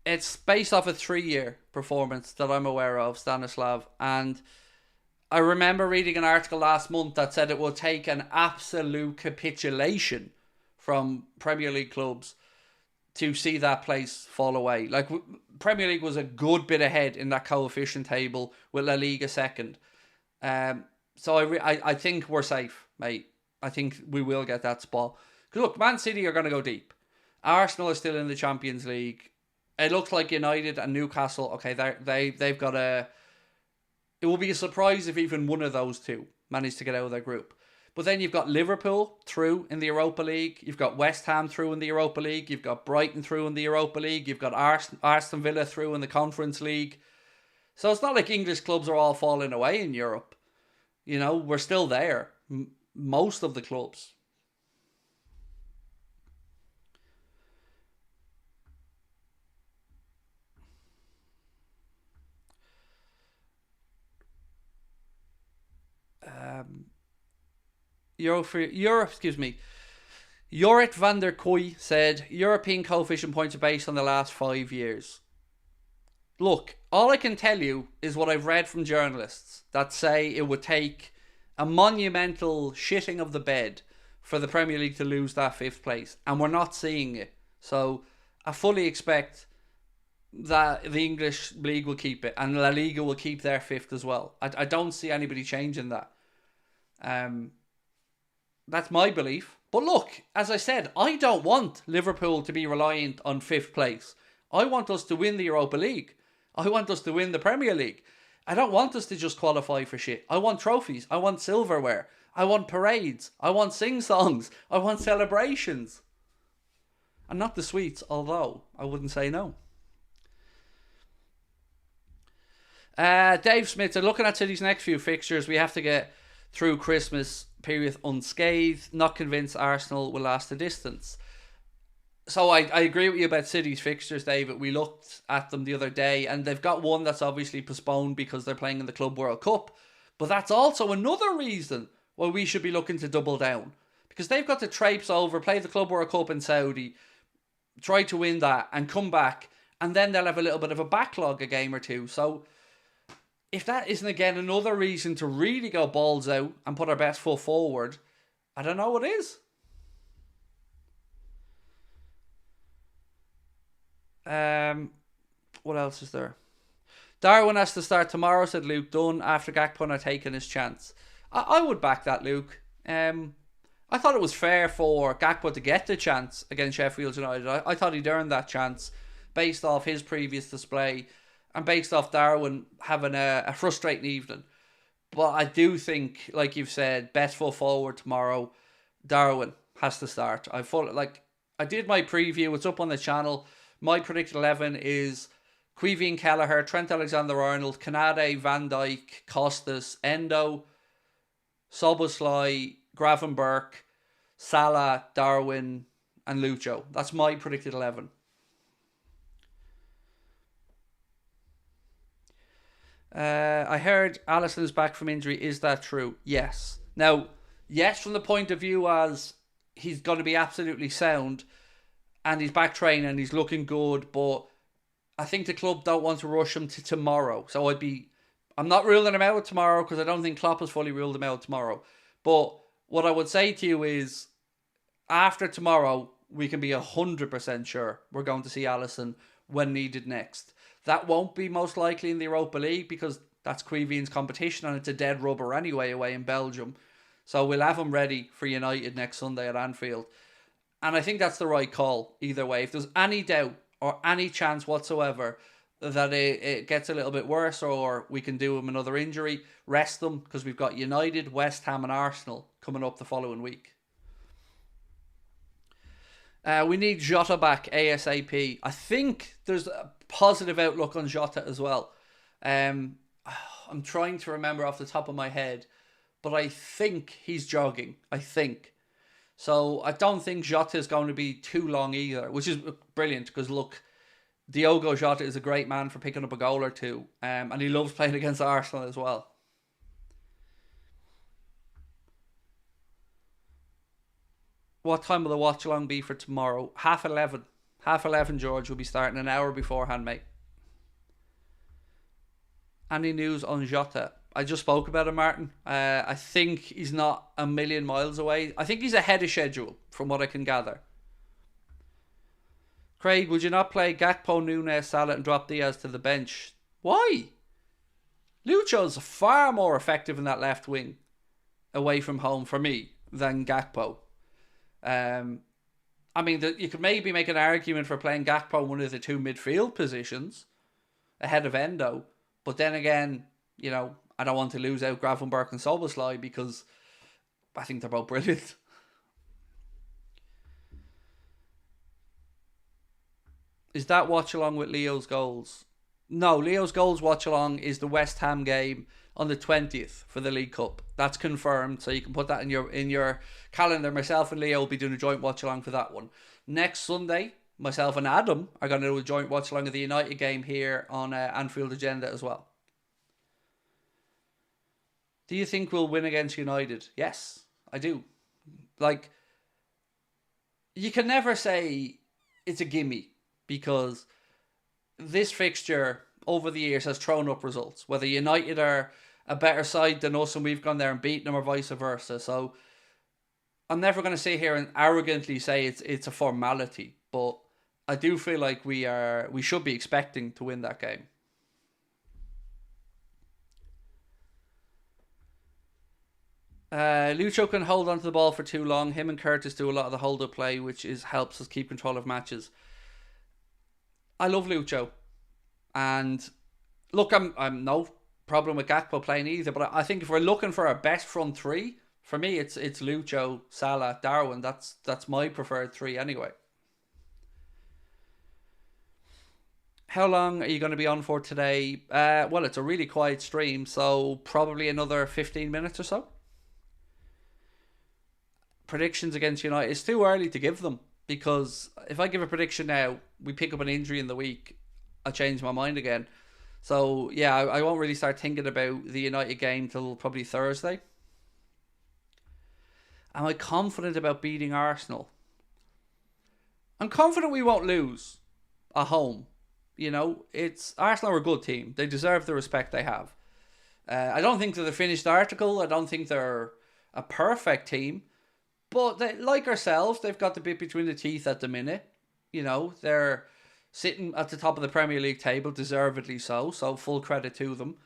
It's based off a 3-year performance that I'm aware of, Stanislav. And I remember reading an article last month that said it will take an absolute capitulation from Premier League clubs to see that place fall away. Like, Premier League was a good bit ahead in that coefficient table with La Liga second. So I think we're safe, mate. I think we will get that spot. Because look, Man City are going to go deep. Arsenal is still in the Champions League. It looks like United and Newcastle, okay, they've got a... It will be a surprise if even one of those two manage to get out of their group. But then you've got Liverpool through in the Europa League. You've got West Ham through in the Europa League. You've got Brighton through in the Europa League. You've got Aston Villa through in the Conference League. So it's not like English clubs are all falling away in Europe. You know, we're still there. Most of the clubs. Jorrit van der Kooi said, European coefficient points are based on the last 5 years. Look, all I can tell you is what I've read from journalists that say it would take a monumental shitting of the bed for the Premier League to lose that fifth place. And we're not seeing it. So I fully expect that the English League will keep it and La Liga will keep their fifth as well. I don't see anybody changing that. That's my belief. But look, as I said, I don't want Liverpool to be reliant on fifth place. I want us to win the Europa League. I want us to win the Premier League. I don't want us to just qualify for shit. I want trophies. I want silverware. I want parades. I want sing-songs. I want celebrations. And not the sweets, although I wouldn't say no. Dave Smith, looking at City's next few fixtures, we have to get through Christmas period unscathed. Not convinced Arsenal will last the distance. So I agree with you about City's fixtures, David. We looked at them the other day, and they've got one that's obviously postponed because they're playing in the Club World Cup. But that's also another reason why we should be looking to double down. Because they've got to traipse over, play the Club World Cup in Saudi, try to win that, and come back. And then they'll have a little bit of a backlog, a game or two. So if that isn't, again, another reason to really go balls out and put our best foot forward, I don't know what is. What else is there? Darwin has to start tomorrow, said Luke Dunn, after Gakpo not taking his chance. I would back that, Luke. I thought it was fair for Gakpo to get the chance against Sheffield United. I thought he'd earned that chance based off his previous display and based off Darwin having a frustrating evening. But I do think, like you've said, best foot forward tomorrow. Darwin has to start. I did my preview. It's up on the channel. My predicted 11 is Queevy and Kelleher, Trent Alexander-Arnold, Kanade, Van Dijk, Costas, Endo, Soboslai, Gravenberch, Salah, Darwin, and Lucho. That's my predicted 11. I heard Alisson's back from injury. Is that true? Yes. Now, yes, from the point of view as he's going to be absolutely sound and he's back training and he's looking good, but I think the club don't want to rush him to tomorrow. So I'm not ruling him out tomorrow because I don't think Klopp has fully ruled him out tomorrow. But what I would say to you is, after tomorrow, we can be 100% sure we're going to see Alisson when needed next. That won't be most likely in the Europa League because that's Queeveen's competition and it's a dead rubber anyway away in Belgium. So we'll have him ready for United next Sunday at Anfield. And I think that's the right call either way. If there's any doubt or any chance whatsoever that it gets a little bit worse, or we can do him another injury, rest them, because we've got United, West Ham and Arsenal coming up the following week. We need Jota back ASAP. I think there's a positive outlook on Jota as well. I'm trying to remember off the top of my head, but I think he's jogging. I think. So I don't think Jota is going to be too long either, which is brilliant because look, Diogo Jota is a great man for picking up a goal or two, and he loves playing against Arsenal as well. What time will the watch along be for tomorrow? 11:30. 11:30, George. Will be starting an hour beforehand, mate. Any news on Jota? I just spoke about him, Martin. I think he's not a million miles away. I think he's ahead of schedule, from what I can gather. Craig, would you not play Gakpo, Nunez, Salah and drop Diaz to the bench? Why? Lucho's far more effective in that left wing, away from home for me, than Gakpo. I mean, you could maybe make an argument for playing Gakpo in one of the two midfield positions, ahead of Endo. But then again, you know, I don't want to lose out Gravenberch and Soboslai because I think they're both brilliant. Is that watch along with Leo's goals? No, Leo's goals watch along is the West Ham game on the 20th for the League Cup. That's confirmed, so you can put that in your calendar. Myself and Leo will be doing a joint watch along for that one. Next Sunday, myself and Adam are going to do a joint watch along of the United game here on Anfield Agenda as well. Do you think we'll win against United? Yes, I do. Like, you can never say it's a gimme because this fixture over the years has thrown up results. Whether United are a better side than us and we've gone there and beaten them or vice versa. So I'm never going to sit here and arrogantly say it's a formality, but I do feel like we should be expecting to win that game. Lucho can hold on to the ball for too long. Him and Curtis do a lot of the hold-up play, which helps us keep control of matches. I love Lucho. And look, I'm no problem with Gakpo playing either, but I think if we're looking for our best front three, for me it's Lucho, Salah, Darwin. That's my preferred three anyway. How long are you going to be on for today? Well, it's a really quiet stream, so probably another 15 minutes or so. Predictions against United. It's too early to give them because if I give a prediction now, we pick up an injury in the week, I'll change my mind again. So, yeah, I won't really start thinking about the United game till probably Thursday. Am I confident about beating Arsenal? I'm confident we won't lose at home. You know, Arsenal are a good team. They deserve the respect they have. I don't think they're the finished article. I don't think they're a perfect team. But like ourselves, they've got the bit between the teeth at the minute. You know, they're sitting at the top of the Premier League table, deservedly so. So full credit to them.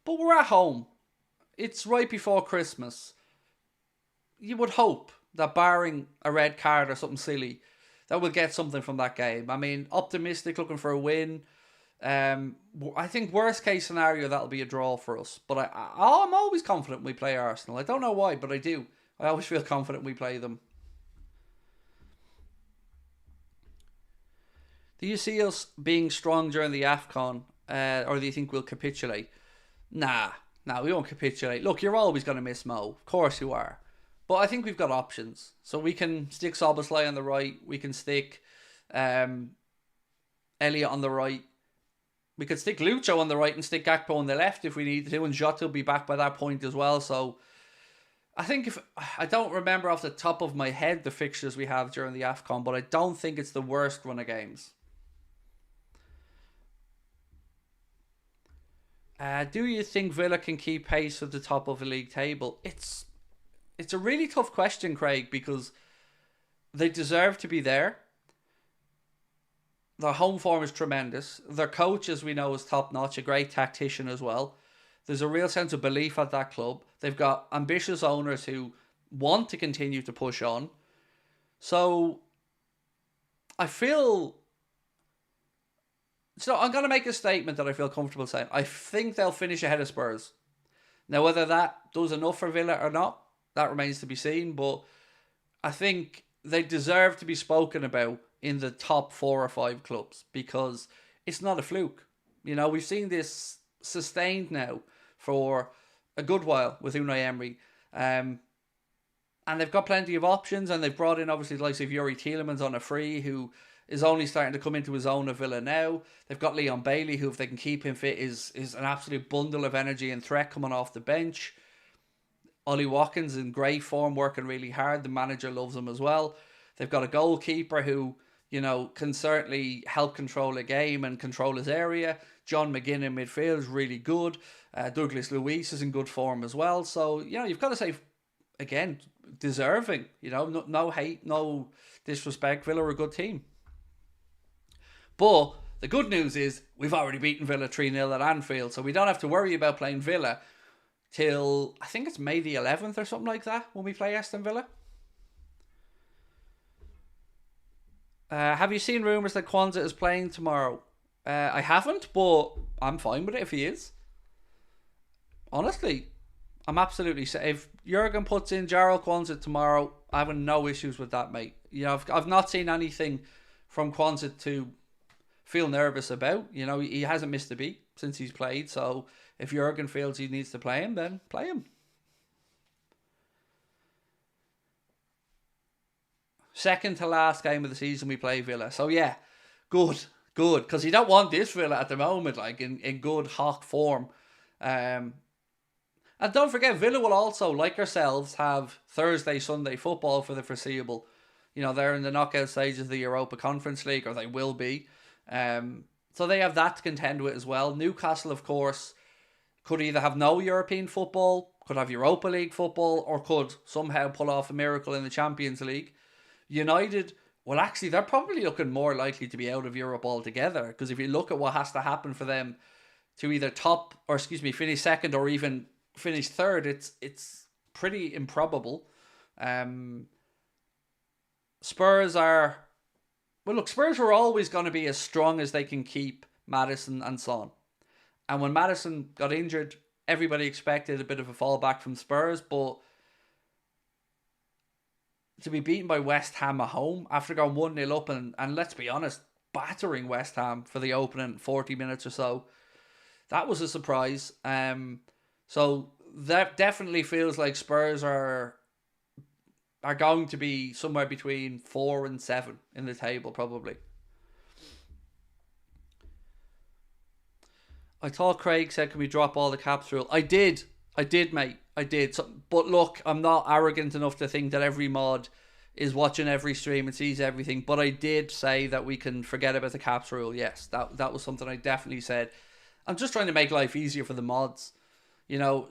But we're at home. It's right before Christmas. You would hope that barring a red card or something silly, that we'll get something from that game. I mean, optimistic, looking for a win. I think worst case scenario, that'll be a draw for us. But I'm always confident we play Arsenal. I don't know why, but I do. I always feel confident we play them. Do you see us being strong during the AFCON? Or do you think we'll capitulate? Nah, we won't capitulate. Look, you're always going to miss Mo. Of course you are. But I think we've got options. So we can stick Soboslai on the right. We can stick Elliot on the right. We could stick Lucho on the right and stick Gakpo on the left if we need to. And Jota will be back by that point as well. So I think I don't remember off the top of my head the fixtures we have during the AFCON, but I don't think it's the worst run of games. Do you think Villa can keep pace with the top of the league table? It's a really tough question, Craig, because they deserve to be there. Their home form is tremendous. Their coach, as we know, is top-notch, a great tactician as well. There's a real sense of belief at that club. They've got ambitious owners who want to continue to push on. So I feel So I'm going to make a statement that I feel comfortable saying. I think they'll finish ahead of Spurs. Now, whether that does enough for Villa or not, that remains to be seen. But I think they deserve to be spoken about in the top 4 or 5 clubs because it's not a fluke. You know, we've seen this sustained now for a good while with Unai Emery. And they've got plenty of options, and they've brought in obviously the likes of Yuri Tielemans on a free, who is only starting to come into his own at Villa now. They've got Leon Bailey, who if they can keep him fit is an absolute bundle of energy and threat coming off the bench. Ollie Watkins in great form, working really hard. The manager loves him as well. They've got a goalkeeper who, you know, can certainly help control a game and control his area. John McGinn in midfield is really good. Douglas Luiz is in good form as well. So, you know, you've got to say, again, deserving. You know, no hate, no disrespect. Villa are a good team. But the good news is we've already beaten Villa 3-0 at Anfield, so we don't have to worry about playing Villa till, I think it's May the 11th or something like that when we play Aston Villa. Have you seen rumours that Kwanzaa is playing tomorrow? I haven't, but I'm fine with it if he is. Honestly, I'm absolutely safe. If Jurgen puts in Jarrell Kwanzaa tomorrow, I have no issues with that, mate. You know, I've not seen anything from Kwanzaa to feel nervous about. You know, he hasn't missed a beat since he's played, so if Jurgen feels he needs to play him, then play him. Second to last game of the season we play Villa. So yeah, good. Because you don't want this Villa at the moment, like in good hawk form. And don't forget, Villa will also, like ourselves, have Thursday, Sunday football for the foreseeable. You know, they're in the knockout stages of the Europa Conference League, or they will be. So they have that to contend with as well. Newcastle, of course, could either have no European football, could have Europa League football, or could somehow pull off a miracle in the Champions League. United, well, actually, they're probably looking more likely to be out of Europe altogether, because if you look at what has to happen for them to either finish second or even finish third, it's pretty improbable. Spurs were always going to be as strong as they can keep Maddison and Son. And when Maddison got injured, everybody expected a bit of a fallback from Spurs, but to be beaten by West Ham at home after going 1-0 up and let's be honest, battering West Ham for the opening 40 minutes or so, that was a surprise. So that definitely feels like Spurs are going to be somewhere between 4 and 7 in the table, probably. I thought Craig said, can we drop all the caps rule? I did, mate. I did. So, but look, I'm not arrogant enough to think that every mod is watching every stream and sees everything. But I did say that we can forget about the caps rule. Yes, that was something I definitely said. I'm just trying to make life easier for the mods. You know,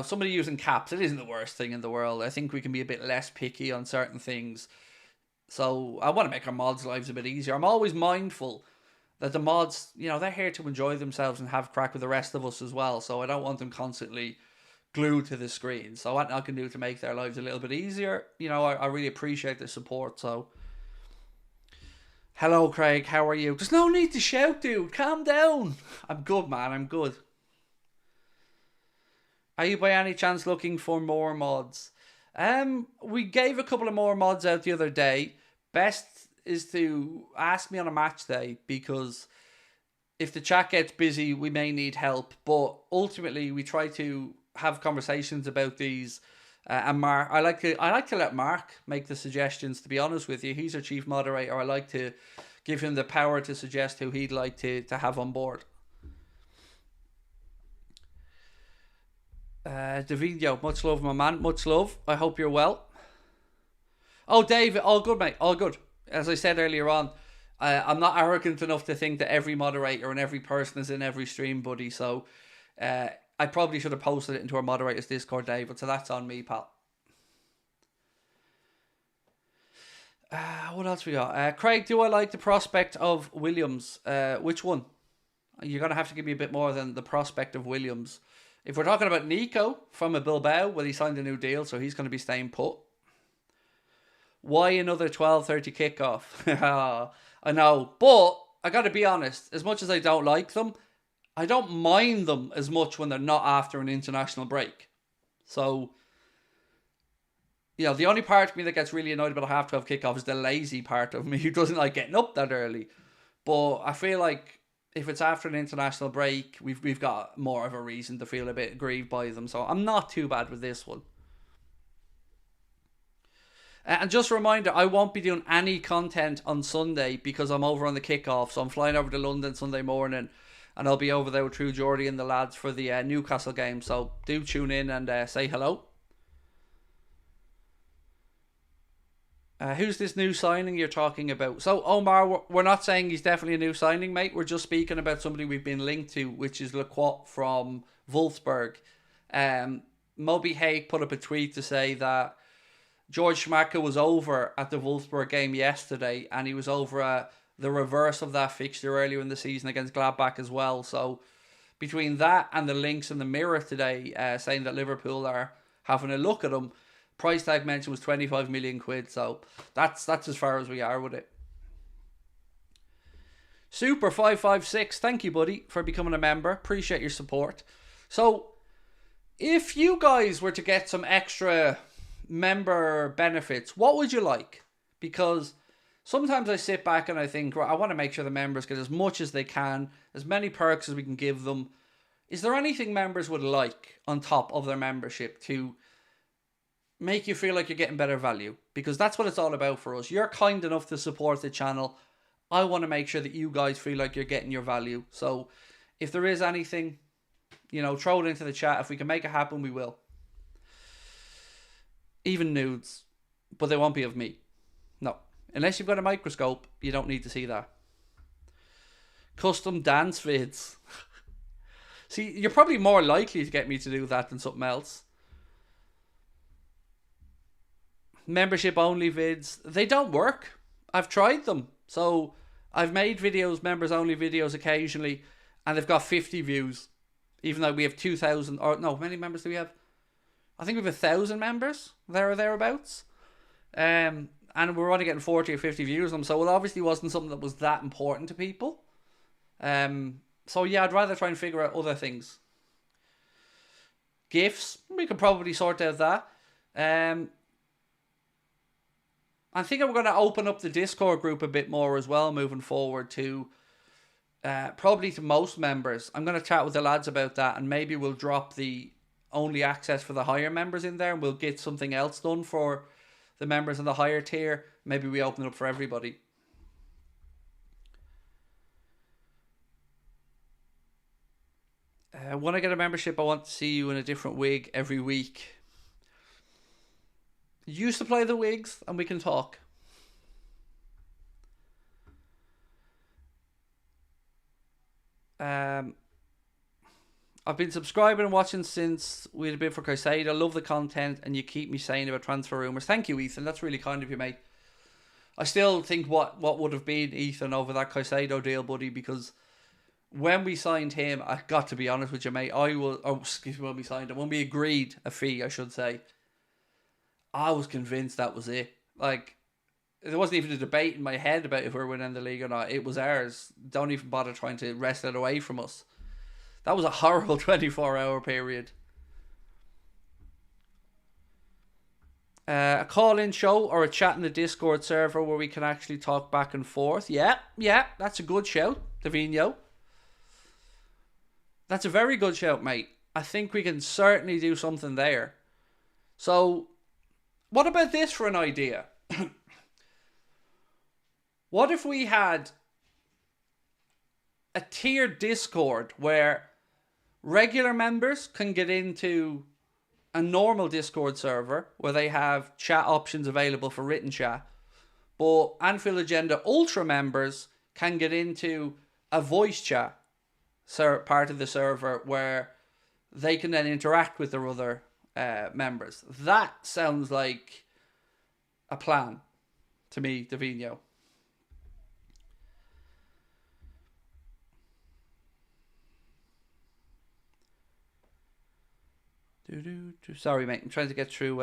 somebody using caps, it isn't the worst thing in the world. I think we can be a bit less picky on certain things. So I want to make our mods' lives a bit easier. I'm always mindful that the mods, you know, they're here to enjoy themselves and have crack with the rest of us as well. So I don't want them constantly glued to the screen. So what I can do to make their lives a little bit easier, you know, I really appreciate the support. So hello, Craig, how are you? There's no need to shout, dude. Calm down. I'm good, man. I'm good. Are you by any chance looking for more mods? We gave a couple of more mods out the other day. Best is to ask me on a match day, because if the chat gets busy, we may need help. But ultimately, we try to have conversations about these. And Mark, I like to let Mark make the suggestions. To be honest with you, he's our chief moderator. I like to give him the power to suggest who he'd like to have on board. Davidio, much love, my man. Much love. I hope you're well. Oh, David, all good, mate. All good. As I said earlier on, I'm not arrogant enough to think that every moderator and every person is in every stream, buddy. So I probably should have posted it into our moderators Discord, David. So that's on me, pal. What else we got? Craig, do I like the prospect of Williams? Which one? You're going to have to give me a bit more than the prospect of Williams. If we're talking about Nico from a Bilbao, well, he signed a new deal, so he's going to be staying put. Why another 12:30 kickoff? I know, but I got to be honest, as much as I don't like them, I don't mind them as much when they're not after an international break. So, the only part of me that gets really annoyed about a half 12 kickoff is the lazy part of me who doesn't like getting up that early. But I feel like if it's after an international break, we've got more of a reason to feel a bit aggrieved by them. So I'm not too bad with this one. And just a reminder, I won't be doing any content on Sunday because I'm over on the kickoff. So I'm flying over to London Sunday morning, and I'll be over there with True Geordie and the lads for the Newcastle game. So do tune in and say hello. Who's this new signing you're talking about? So, Omar, we're not saying he's definitely a new signing, mate. We're just speaking about somebody we've been linked to, which is Lequot from Wolfsburg. Moby Hay put up a tweet to say that George Schmacka was over at the Wolfsburg game yesterday, and he was over at the reverse of that fixture earlier in the season against Gladbach as well. So, between that and the links in the Mirror today saying that Liverpool are having a look at him, price tag mentioned was 25 million quid, so that's as far as we are with it. Super 556, thank you, buddy, for becoming a member. Appreciate your support. So, if you guys were to get some extra member benefits, what would you like? Because sometimes I sit back and I think, I want to make sure the members get as much as they can, as many perks as we can give them. Is there anything members would like on top of their membership to make you feel like you're getting better value? Because that's what it's all about for us. You're kind enough to support the channel. I want to make sure that you guys feel like you're getting your value. So if there is anything, throw it into the chat. If we can make it happen, we will. Even nudes. But they won't be of me. No. Unless you've got a microscope, you don't need to see that. Custom dance vids. See, you're probably more likely to get me to do that than something else. Membership only vids, they don't work. I've tried them. So I've made videos, members only videos occasionally, and they've got 50 views. Even though we have 2,000, or no, how many members do we have? I think we have 1,000 members, there or thereabouts. And we're only getting 40 or 50 views on them. So it obviously wasn't something that was that important to people. So yeah, I'd rather try and figure out other things. GIFs, we could probably sort out that. I think I'm going to open up the Discord group a bit more as well moving forward to probably to most members. I'm going to chat with the lads about that, and maybe we'll drop the only access for the higher members in there, and we'll get something else done for the members in the higher tier. Maybe we open it up for everybody. When I get a membership, I want to see you in a different wig every week. You supply the wigs and we can talk. I've been subscribing and watching since we had a bit for Crusade. I love the content and you keep me sane about transfer rumours. Thank you, Ethan. That's really kind of you, mate. I still think what would have been Ethan over that Caicedo deal, buddy, because when we signed him, I got to be honest with you, mate, when we signed him, when we agreed a fee, I should say, I was convinced that was it. Like, there wasn't even a debate in my head about if we were winning the league or not. It was ours. Don't even bother trying to wrest it away from us. That was a horrible 24-hour period. A call-in show or a chat in the Discord server where we can actually talk back and forth. Yeah, that's a good shout, Davino. That's a very good shout, mate. I think we can certainly do something there. So, what about this for an idea? What if we had a tiered Discord where regular members can get into a normal Discord server where they have chat options available for written chat, but Anfield Agenda Ultra members can get into a voice chat part of the server where they can then interact with their other members. That sounds like a plan to me, Davino. Sorry, mate. I'm trying to get through.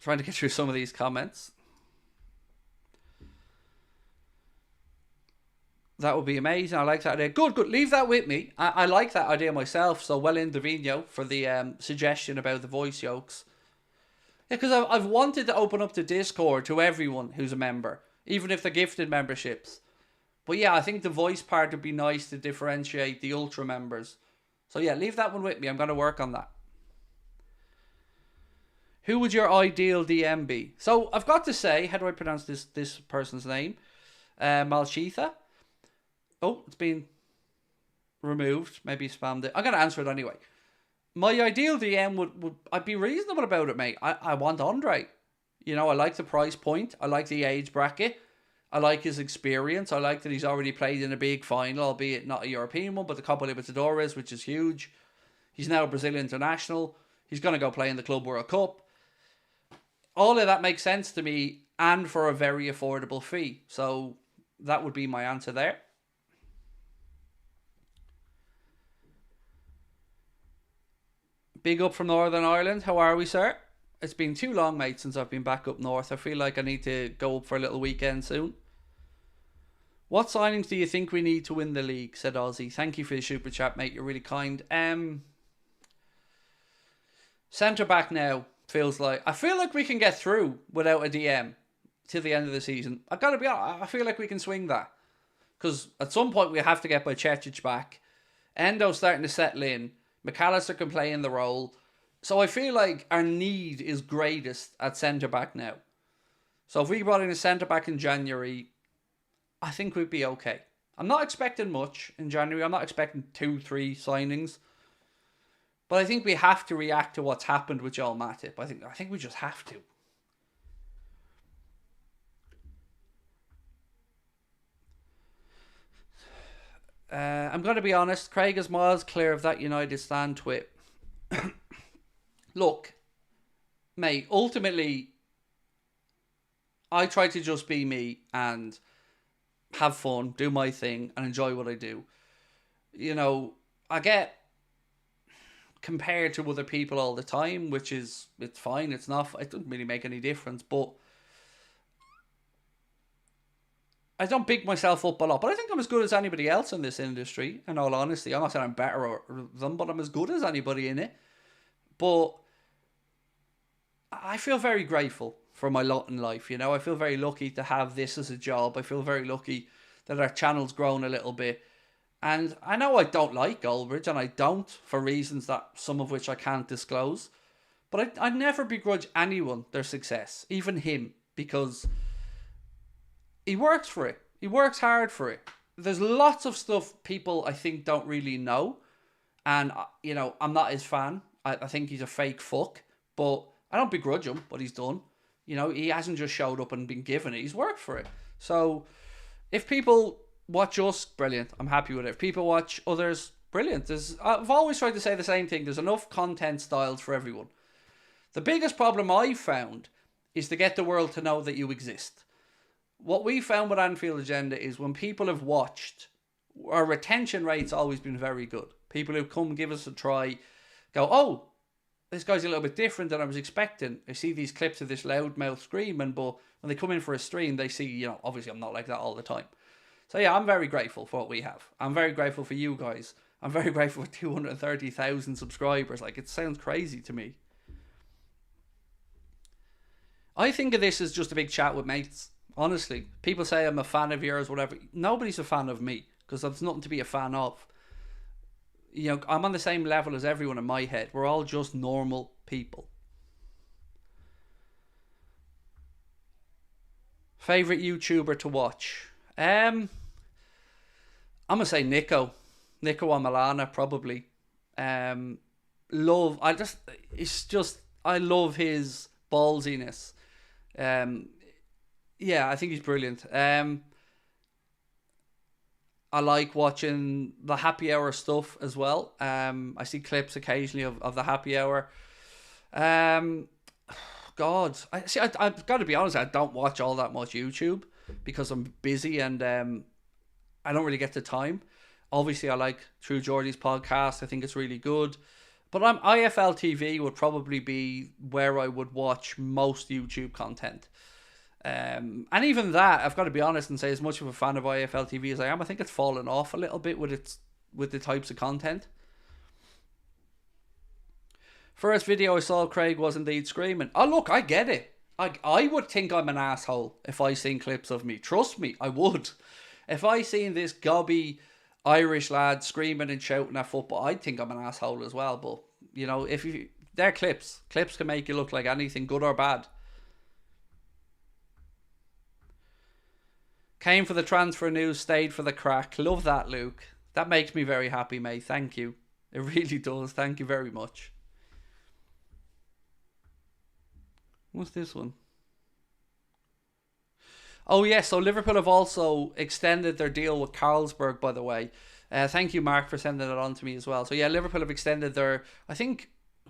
Trying to get through some of these comments. That would be amazing. I like that idea. Good. Leave that with me. I like that idea myself. So well in Davino for the suggestion about the voice yokes. Yeah, because I've wanted to open up the Discord to everyone who's a member, even if they're gifted memberships. But yeah, I think the voice part would be nice to differentiate the ultra members. So yeah, leave that one with me. I'm going to work on that. Who would your ideal DM be? So I've got to say, how do I pronounce this person's name? Malshitha. Oh, it's been removed. Maybe spammed it. I'm going to answer it anyway. My ideal DM would I'd be reasonable about it, mate. I want Andre. You know, I like the price point. I like the age bracket. I like his experience. I like that he's already played in a big final, albeit not a European one, but the Copa Libertadores, which is huge. He's now a Brazilian international. He's going to go play in the Club World Cup. All of that makes sense to me, and for a very affordable fee. So that would be my answer there. Big up from Northern Ireland. How are we, sir? It's been too long, mate, since I've been back up north. I feel like I need to go up for a little weekend soon. What signings do you think we need to win the league? Said Ozzy. Thank you for the super chat, mate. You're really kind. Centre back now feels like... I feel like we can get through without a DM till the end of the season. I've got to be honest. I feel like we can swing that. Because at some point we have to get Bajcetic back. Endo's starting to settle in. McAllister can play in the role. So I feel like our need is greatest at centre back now. So if we brought in a centre back in January, I think we'd be okay. I'm not expecting much in January. I'm not expecting 2-3 signings. But I think we have to react to what's happened with Joel Matip. I think we just have to. I'm going to be honest. Craig is miles clear of that United stand twit. Look, mate, ultimately, I try to just be me and have fun, do my thing, and enjoy what I do. You know, I get compared to other people all the time, which is, it's fine, it doesn't really make any difference, but I don't big myself up a lot, but I think I'm as good as anybody else in this industry, in all honesty. I'm not saying I'm better than them, but I'm as good as anybody in it. But I feel very grateful for my lot in life, you know. I feel very lucky to have this as a job. I feel very lucky that our channel's grown a little bit. And I know I don't like Goldbridge, and I don't, for reasons that some of which I can't disclose. But I never begrudge anyone their success, even him, because he works for it. He works hard for it. There's lots of stuff people, I think, don't really know. And, you know, I'm not his fan. I think he's a fake fuck. But I don't begrudge him what he's done. You know, he hasn't just showed up and been given it. He's worked for it. So if people watch us, brilliant. I'm happy with it. If people watch others, brilliant. I've always tried to say the same thing. There's enough content styles for everyone. The biggest problem I've found is to get the world to know that you exist. What we found with Anfield Agenda is when people have watched, our retention rate's always been very good. People who come give us a try go, oh, this guy's a little bit different than I was expecting. I see these clips of this loudmouth screaming, but when they come in for a stream, they see, you know, obviously I'm not like that all the time. So yeah, I'm very grateful for what we have. I'm very grateful for you guys. I'm very grateful for 230,000 subscribers. Like, it sounds crazy to me. I think of this as just a big chat with mates. Honestly, people say I'm a fan of yours, whatever. Nobody's a fan of me because there's nothing to be a fan of. You know, I'm on the same level as everyone in my head. We're all just normal people. Favorite YouTuber to watch? I'm gonna say Nico Amalana probably. I love his ballsiness. Yeah, I think he's brilliant. I like watching the happy hour stuff as well. I see clips occasionally of the happy hour. God, I've got to be honest, I don't watch all that much YouTube because I'm busy and I don't really get the time. Obviously, I like True Geordie's podcast. I think it's really good. But IFL TV would probably be where I would watch most YouTube content. And even that, I've got to be honest and say, as much of a fan of IFL TV as I am, I think it's fallen off a little bit with the types of content. First video I saw, Craig was indeed screaming. Oh, look, I get it. I would think I'm an asshole if I seen clips of me. Trust me, I would. If I seen this gobby Irish lad screaming and shouting at football, I'd think I'm an asshole as well. But, you know, they're clips. Clips can make you look like anything, good or bad. Came for the transfer news, stayed for the crack. Love that, Luke. That makes me very happy, mate. Thank you. It really does. Thank you very much. What's this one? Oh, yes. So Liverpool have also extended their deal with Carlsberg, by the way. Thank you, Mark, for sending it on to me as well. So, yeah, Liverpool have extended their... I think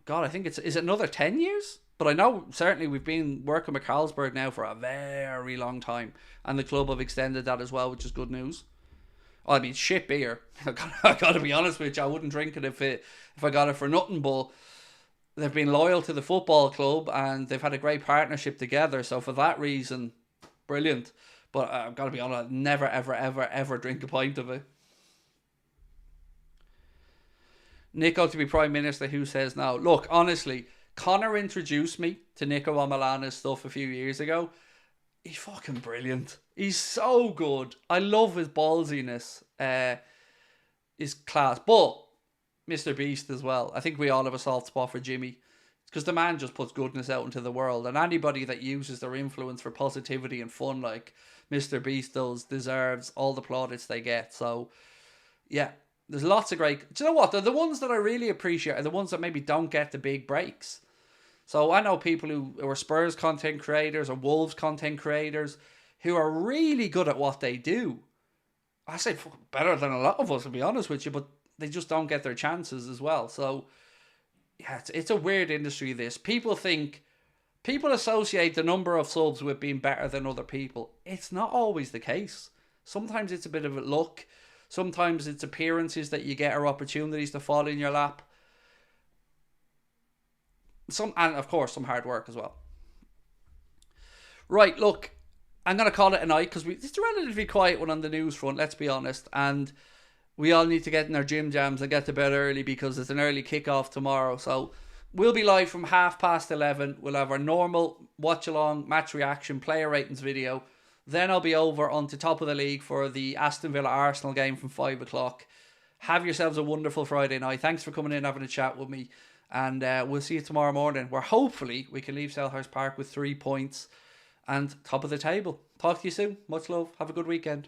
it's... Is it another 10 years? But I know, certainly, we've been working with Carlsberg now for a very long time. And the club have extended that as well, which is good news. I mean, shit beer. I got to be honest with you. I wouldn't drink it if I got it for nothing, but... They've been loyal to the football club and they've had a great partnership together. So for that reason, brilliant. But I've got to be honest, I'd never, ever, ever, ever drink a pint of it. Nico to be Prime Minister, who says no? Look, honestly, Connor introduced me to Nico Amalana's stuff a few years ago. He's fucking brilliant. He's so good. I love his ballsiness. His class. But Mr. Beast as well. I think we all have a soft spot for Jimmy. Because the man just puts goodness out into the world. And anybody that uses their influence for positivity and fun like Mr. Beast does deserves all the plaudits they get. So, yeah. There's lots of great... Do you know what? They're the ones that I really appreciate are the ones that maybe don't get the big breaks. So I know people who are Spurs content creators or Wolves content creators who are really good at what they do. I say better than a lot of us, to be honest with you, but they just don't get their chances as well. So, yeah, it's a weird industry, this. People associate the number of subs with being better than other people. It's not always the case. Sometimes it's a bit of a luck. Sometimes it's appearances that you get or opportunities to fall in your lap. And, of course, some hard work as well. Right, look, I'm going to call it a night because it's a relatively quiet one on the news front, let's be honest. And we all need to get in our gym jams and get to bed early because it's an early kickoff tomorrow. So we'll be live from 11:30. We'll have our normal watch-along, match reaction, player ratings video. Then I'll be over onto top of the league for the Aston Villa-Arsenal game from 5 o'clock. Have yourselves a wonderful Friday night. Thanks for coming in and having a chat with me. And we'll see you tomorrow morning where hopefully we can leave Selhurst Park with 3 points and top of the table. Talk to you soon. Much love. Have a good weekend.